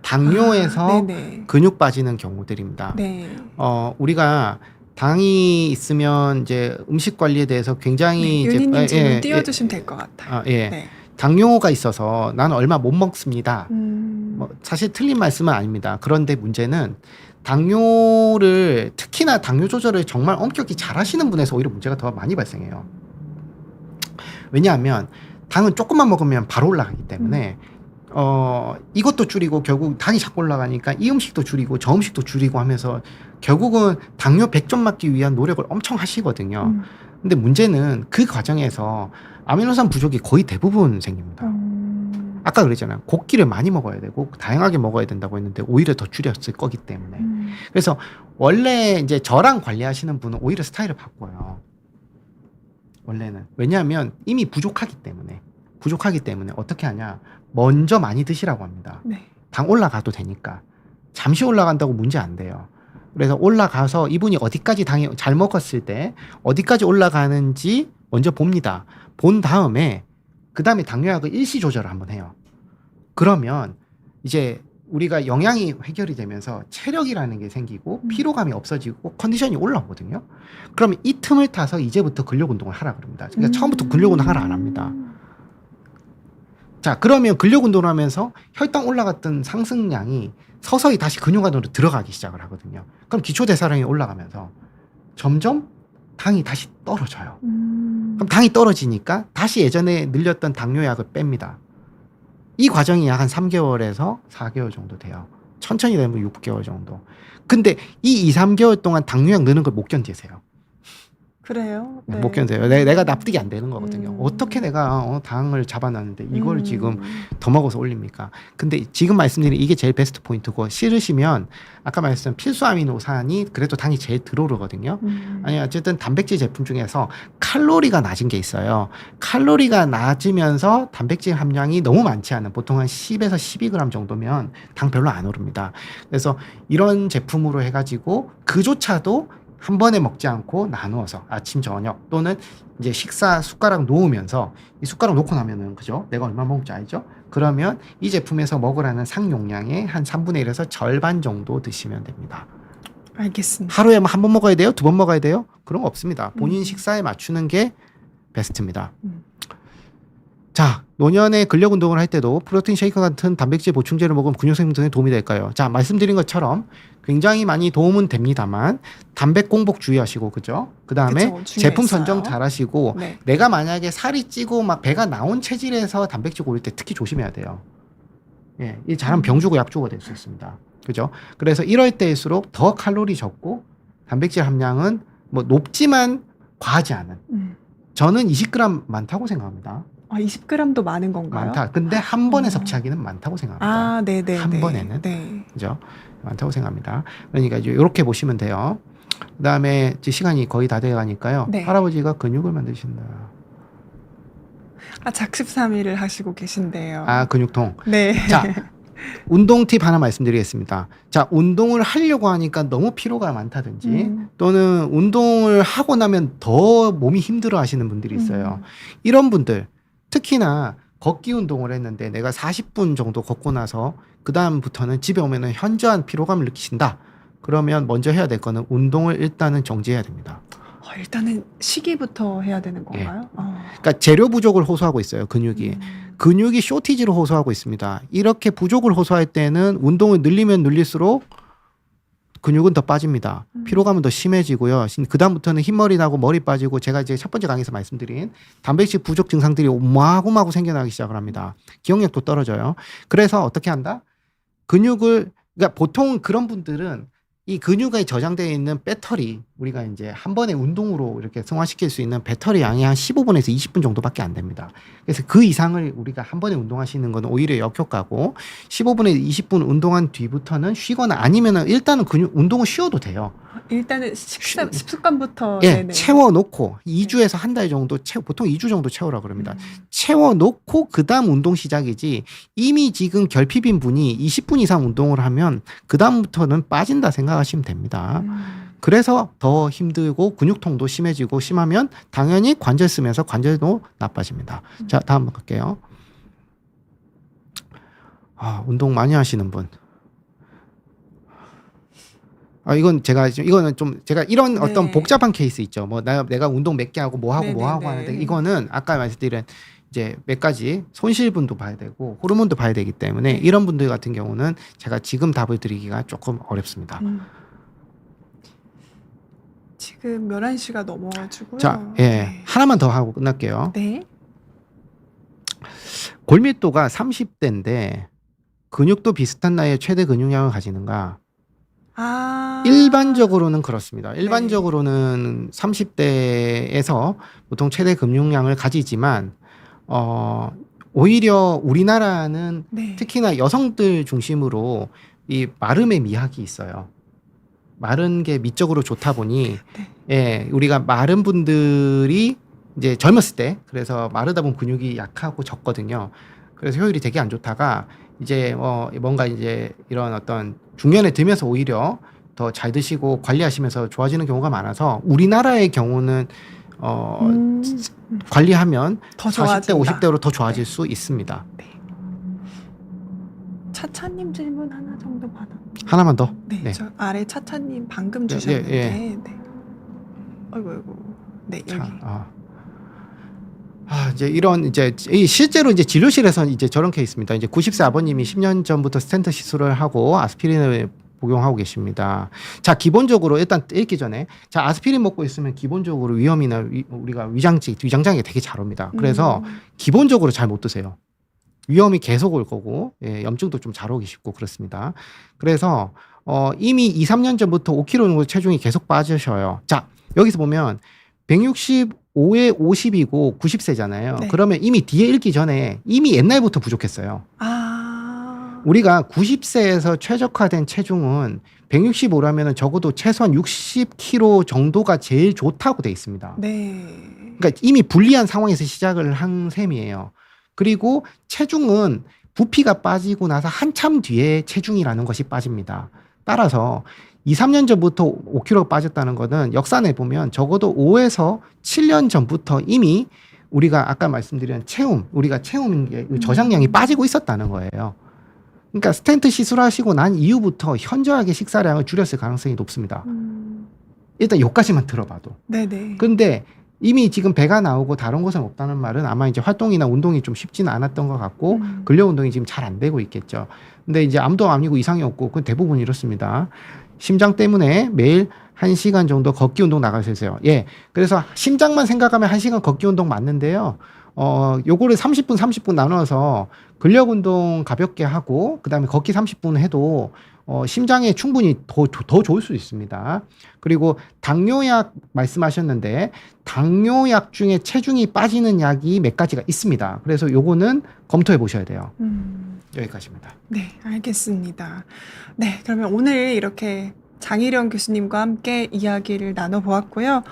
당뇨에서 네네. 근육 빠지는 경우들입니다. 네. 우리가 당이 있으면 이제 음식 관리에 대해서 굉장히 이제 윤희님 질문 띄워주시면 될 것 같아요. 예. 네. 당뇨가 있어서 나는 얼마 못 먹습니다. 음. 뭐 사실 틀린 말씀은 아닙니다. 그런데 문제는 당뇨를 특히나 당뇨 조절을 정말 엄격히 잘하시는 분에서 오히려 문제가 더 많이 발생해요. 왜냐하면 당은 조금만 먹으면 바로 올라가기 때문에 이것도 줄이고 결국 당이 자꾸 올라가니까 이 음식도 줄이고 저 음식도 줄이고 하면서 결국은 당뇨 100점 맞기 위한 노력을 엄청 하시거든요. 근데 문제는 그 과정에서 아미노산 부족이 거의 대부분 생깁니다. 아까 그랬잖아요. 곡기를 많이 먹어야 되고 다양하게 먹어야 된다고 했는데 오히려 더 줄였을 거기 때문에. 그래서 원래 이제 저랑 관리하시는 분은 오히려 스타일을 바꿔요. 원래는. 왜냐하면 이미 부족하기 때문에 어떻게 하냐. 먼저 많이 드시라고 합니다. 네. 당 올라가도 되니까. 잠시 올라간다고 문제 안 돼요. 그래서 올라가서 이분이 어디까지 당이 잘 먹었을 때 어디까지 올라가는지 먼저 봅니다. 본 다음에 그 다음에 당뇨약을 일시 조절을 한번 해요. 그러면 이제 우리가 영양이 해결이 되면서 체력이라는 게 생기고 피로감이 없어지고 컨디션이 올라오거든요. 그러면 이 틈을 타서 이제부터 근력 운동을 하라 그럽니다. 그러니까 처음부터 근력 운동 하라 안 합니다. 자, 그러면 근력 운동을 하면서 혈당 올라갔던 상승량이 서서히 다시 근육 안으로 들어가기 시작을 하거든요. 그럼 기초 대사량이 올라가면서 점점 당이 다시 떨어져요. 그럼 당이 떨어지니까 다시 예전에 늘렸던 당뇨약을 뺍니다. 이 과정이 약 한 3개월에서 4개월 정도 돼요. 천천히 되면 6개월 정도. 근데 이 2, 3개월 동안 당뇨약 넣는 걸 못 견디세요. 그래요? 네. 못 견뎌요. 내가 납득이 안 되는 거거든요. 어떻게 내가 당을 잡아놨는데 이걸 지금 더 먹어서 올립니까? 근데 지금 말씀드린 이게 제일 베스트 포인트고 싫으시면 아까 말씀드린 필수 아미노산이 그래도 당이 제일 들어오르거든요. 아니 어쨌든 단백질 제품 중에서 칼로리가 낮은 게 있어요. 칼로리가 낮으면서 단백질 함량이 너무 많지 않은 보통 한 10에서 12g 정도면 당 별로 안 오릅니다. 그래서 이런 제품으로 해가지고 그조차도 한 번에 먹지 않고 나누어서 아침 저녁 또는 이제 식사 숟가락 놓으면서 이 숟가락 놓고 나면은 그죠? 내가 얼마 먹을지 알죠? 그러면 이 제품에서 먹으라는 상용량의 한 3분의 1에서 절반 정도 드시면 됩니다. 알겠습니다. 하루에 한 번 먹어야 돼요? 두 번 먹어야 돼요? 그런 거 없습니다. 본인 식사에 맞추는 게 베스트입니다. 자, 노년에 근력 운동을 할 때도 프로틴 쉐이크 같은 단백질 보충제를 먹으면 근육 생성에 도움이 될까요? 자, 말씀드린 것처럼 굉장히 많이 도움은 됩니다만 단백 공복 주의하시고 그죠? 그다음에 제품 선정 잘 하시고 네. 내가 만약에 살이 찌고 막 배가 나온 체질에서 단백질 고를 때 특히 조심해야 돼요. 예, 이 잘하면 병주고 약주가 될 수 있습니다. 그죠? 그래서 이럴 때일수록 더 칼로리 적고 단백질 함량은 뭐 높지만 과하지 않은. 저는 20g 많다고 생각합니다. 20g도 많은 건가요? 많다. 근데 한 번에 섭취하기는 많다고 생각합니다. 네네. 한 번에는. 네. 그죠? 많다고 생각합니다. 그러니까 이제 이렇게 보시면 돼요. 그다음에 이제 시간이 거의 다 돼가니까요. 네. 할아버지가 근육을 만드신다. 작십삼일을 하시고 계신데요. 근육통. 네. 자, 운동 팁 하나 말씀드리겠습니다. 자, 운동을 하려고 하니까 너무 피로가 많다든지 또는 운동을 하고 나면 더 몸이 힘들어 하시는 분들이 있어요. 이런 분들 특히나 걷기 운동을 했는데 내가 40분 정도 걷고 나서 그 다음부터는 집에 오면은 현저한 피로감을 느끼신다. 그러면 먼저 해야 될 거는 운동을 일단은 정지해야 됩니다. 일단은 시기부터 해야 되는 건가요? 그러니까 재료 부족을 호소하고 있어요. 근육이 쇼티지로 호소하고 있습니다. 이렇게 부족을 호소할 때는 운동을 늘리면 늘릴수록 근육은 더 빠집니다. 피로감은 더 심해지고요. 그 다음부터는 흰머리 나고 머리 빠지고 제가 이제 첫 번째 강의에서 말씀드린 단백질 부족 증상들이 마구마구 생겨나기 시작을 합니다. 기억력도 떨어져요. 그래서 어떻게 한다? 그러니까 보통 그런 분들은 이 근육에 저장되어 있는 배터리 우리가 이제 한 번에 운동으로 이렇게 승화시킬 수 있는 배터리 양이 한 15분에서 20분 정도밖에 안 됩니다. 그래서 그 이상을 우리가 한 번에 운동하시는 건 오히려 역효과고 15분에서 20분 운동한 뒤부터는 쉬거나 아니면은 일단은 운동을 쉬어도 돼요. 일단은 습관부터 예, 네네. 채워놓고 2주에서 한 달 정도 보통 2주 정도 채우라 그럽니다. 채워놓고 그 다음 운동 시작이지 이미 지금 결핍인 분이 20분 이상 운동을 하면 그 다음부터는 빠진다 생각하시면 됩니다. 그래서 더 힘들고 근육통도 심해지고 심하면 당연히 관절 쓰면서 관절도 나빠집니다. 자, 다음 갈게요. 운동 많이 하시는 분. 이거는 좀 제가 이런 어떤 네. 복잡한 케이스 있죠. 뭐 내가 운동 몇 개 하고 뭐 하고 뭐 하고 네네네. 하는데 이거는 아까 말씀드린 이제 몇 가지 손실분도 봐야 되고 호르몬도 봐야 되기 때문에 네. 이런 분들 같은 경우는 제가 지금 답을 드리기가 조금 어렵습니다. 지금 11시가 넘어가지고요. 자, 예. 네. 하나만 더 하고 끝날게요. 네. 골밀도가 30대인데 근육도 비슷한 나이에 최대 근육량을 가지는가? 일반적으로는 그렇습니다. 일반적으로는 30대에서 보통 최대 근육량을 가지지만 오히려 우리나라는 네. 특히나 여성들 중심으로 이 마름의 미학이 있어요. 마른 게 미적으로 좋다 보니 예, 우리가 마른 분들이 이제 젊었을 때 그래서 마르다 보면 근육이 약하고 적거든요. 그래서 효율이 되게 안 좋다가 이제 뭔가 이제 이런 어떤 중년에 들면서 오히려 더 잘 드시고 관리하시면서 좋아지는 경우가 많아서 우리나라의 경우는 관리하면 더 40대, 좋아진다. 50대로 더 좋아질 수 있습니다. 네. 차차님 질문 하나 정도 받아. 하나만 더. 네, 네. 저 아래 차차님 방금 네, 주셨는데. 예. 네. 아이고. 네, 여기. 자, 이제 실제로 이제 진료실에서 이제 저런 케이스입니다. 이제 90세 아버님이 10년 전부터 스텐트 시술을 하고 아스피린을 복용하고 계십니다. 자, 기본적으로 일단 읽기 전에 아스피린 먹고 있으면 기본적으로 위염이나 우리가 위장장애 되게 잘 옵니다. 그래서 기본적으로 잘 못 드세요. 위험이 계속 올 거고 염증도 좀 잘 오기 쉽고 그렇습니다. 그래서 이미 2, 3년 전부터 5kg 정도 체중이 계속 빠지셔요. 자, 여기서 보면 165에 50이고 90세잖아요. 네. 그러면 이미 뒤에 읽기 전에 이미 옛날부터 부족했어요. 우리가 90세에서 최적화된 체중은 165라면 적어도 최소한 60kg 정도가 제일 좋다고 돼 있습니다. 네. 그러니까 이미 불리한 상황에서 시작을 한 셈이에요. 그리고 체중은 부피가 빠지고 나서 한참 뒤에 체중이라는 것이 빠집니다. 따라서 2, 3년 전부터 5kg 빠졌다는 것은 역산해 보면 적어도 5에서 7년 전부터 이미 우리가 아까 말씀드린 우리가 채움 저장량이 빠지고 있었다는 거예요. 그러니까 스텐트 시술하시고 난 이후부터 현저하게 식사량을 줄였을 가능성이 높습니다. 일단 여기까지만 들어봐도. 네네. 근데 이미 지금 배가 나오고 다른 곳은 없다는 말은 아마 이제 활동이나 운동이 좀 쉽지는 않았던 것 같고 근력 운동이 지금 잘 안 되고 있겠죠. 근데 이제 암도 아니고 이상이 없고 그건 대부분 이렇습니다. 심장 때문에 매일 1시간 정도 걷기 운동 나가셔야 예. 그래서 심장만 생각하면 1시간 걷기 운동 맞는데요. 요거를 30분 나눠서 근력 운동 가볍게 하고 그다음에 걷기 30분 해도 심장에 충분히 더 좋을 수 있습니다. 그리고 당뇨약 말씀하셨는데 당뇨약 중에 체중이 빠지는 약이 몇 가지가 있습니다. 그래서 요거는 검토해 보셔야 돼요. 여기까지입니다. 네, 알겠습니다. 네, 그러면 오늘 이렇게 장일영 교수님과 함께 이야기를 나눠보았고요.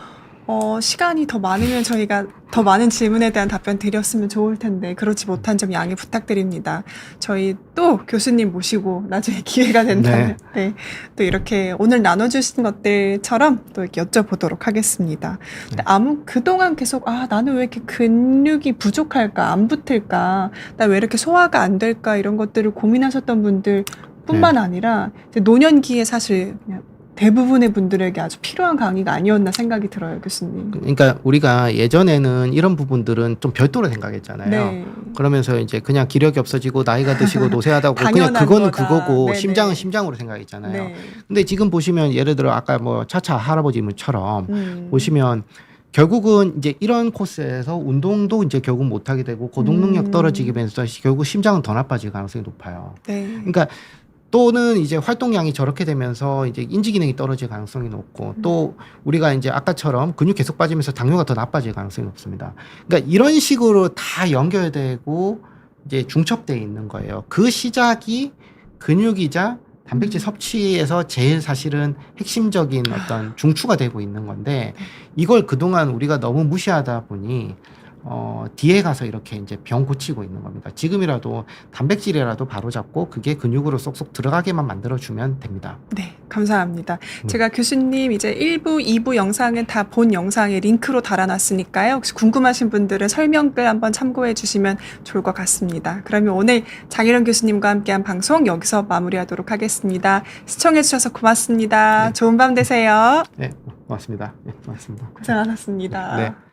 시간이 더 많으면 저희가 더 많은 질문에 대한 답변 드렸으면 좋을 텐데 그렇지 못한 점 양해 부탁드립니다. 저희 또 교수님 모시고 나중에 기회가 된다면 네, 또 이렇게 오늘 나눠주신 것들처럼 또 이렇게 여쭤보도록 하겠습니다. 근데 그동안 계속 나는 왜 이렇게 근육이 부족할까 안 붙을까 나 왜 이렇게 소화가 안 될까 이런 것들을 고민하셨던 분들 뿐만 아니라 이제 노년기에 사실 그냥 대부분의 분들에게 아주 필요한 강의가 아니었나 생각이 들어요, 교수님. 그러니까 우리가 예전에는 이런 부분들은 좀 별도로 생각했잖아요. 네. 그러면서 이제 그냥 기력이 없어지고 나이가 드시고 노쇠하다고 그냥 그거는 거다. 그거고 네네. 심장은 심장으로 생각했잖아요. 네. 근데 지금 보시면 예를 들어 아까 뭐 차차 할아버지처럼 보시면 결국은 이제 이런 코스에서 운동도 이제 결국 못하게 되고 고동 능력 떨어지게 되면서 결국 심장은 더 나빠질 가능성이 높아요. 네. 그러니까 또는 이제 활동량이 저렇게 되면서 이제 인지 기능이 떨어질 가능성이 높고 또 우리가 이제 아까처럼 근육 계속 빠지면서 당뇨가 더 나빠질 가능성이 높습니다. 그러니까 이런 식으로 다 연결되고 이제 중첩되어 있는 거예요. 그 시작이 근육이자 단백질 섭취에서 제일 사실은 핵심적인 어떤 중추가 되고 있는 건데 이걸 그동안 우리가 너무 무시하다 보니 뒤에 가서 이렇게 이제 병 고치고 있는 겁니다. 지금이라도 단백질이라도 바로잡고 그게 근육으로 쏙쏙 들어가게만 만들어주면 됩니다. 네, 감사합니다. 제가 교수님 이제 1부, 2부 영상은 다 본 영상에 링크로 달아놨으니까요. 혹시 궁금하신 분들은 설명글 한번 참고해 주시면 좋을 것 같습니다. 그러면 오늘 장일원 교수님과 함께한 방송 여기서 마무리하도록 하겠습니다. 시청해 주셔서 고맙습니다. 네. 좋은 밤 되세요. 네, 고맙습니다. 네, 고맙습니다. 고생 많았습니다. 네.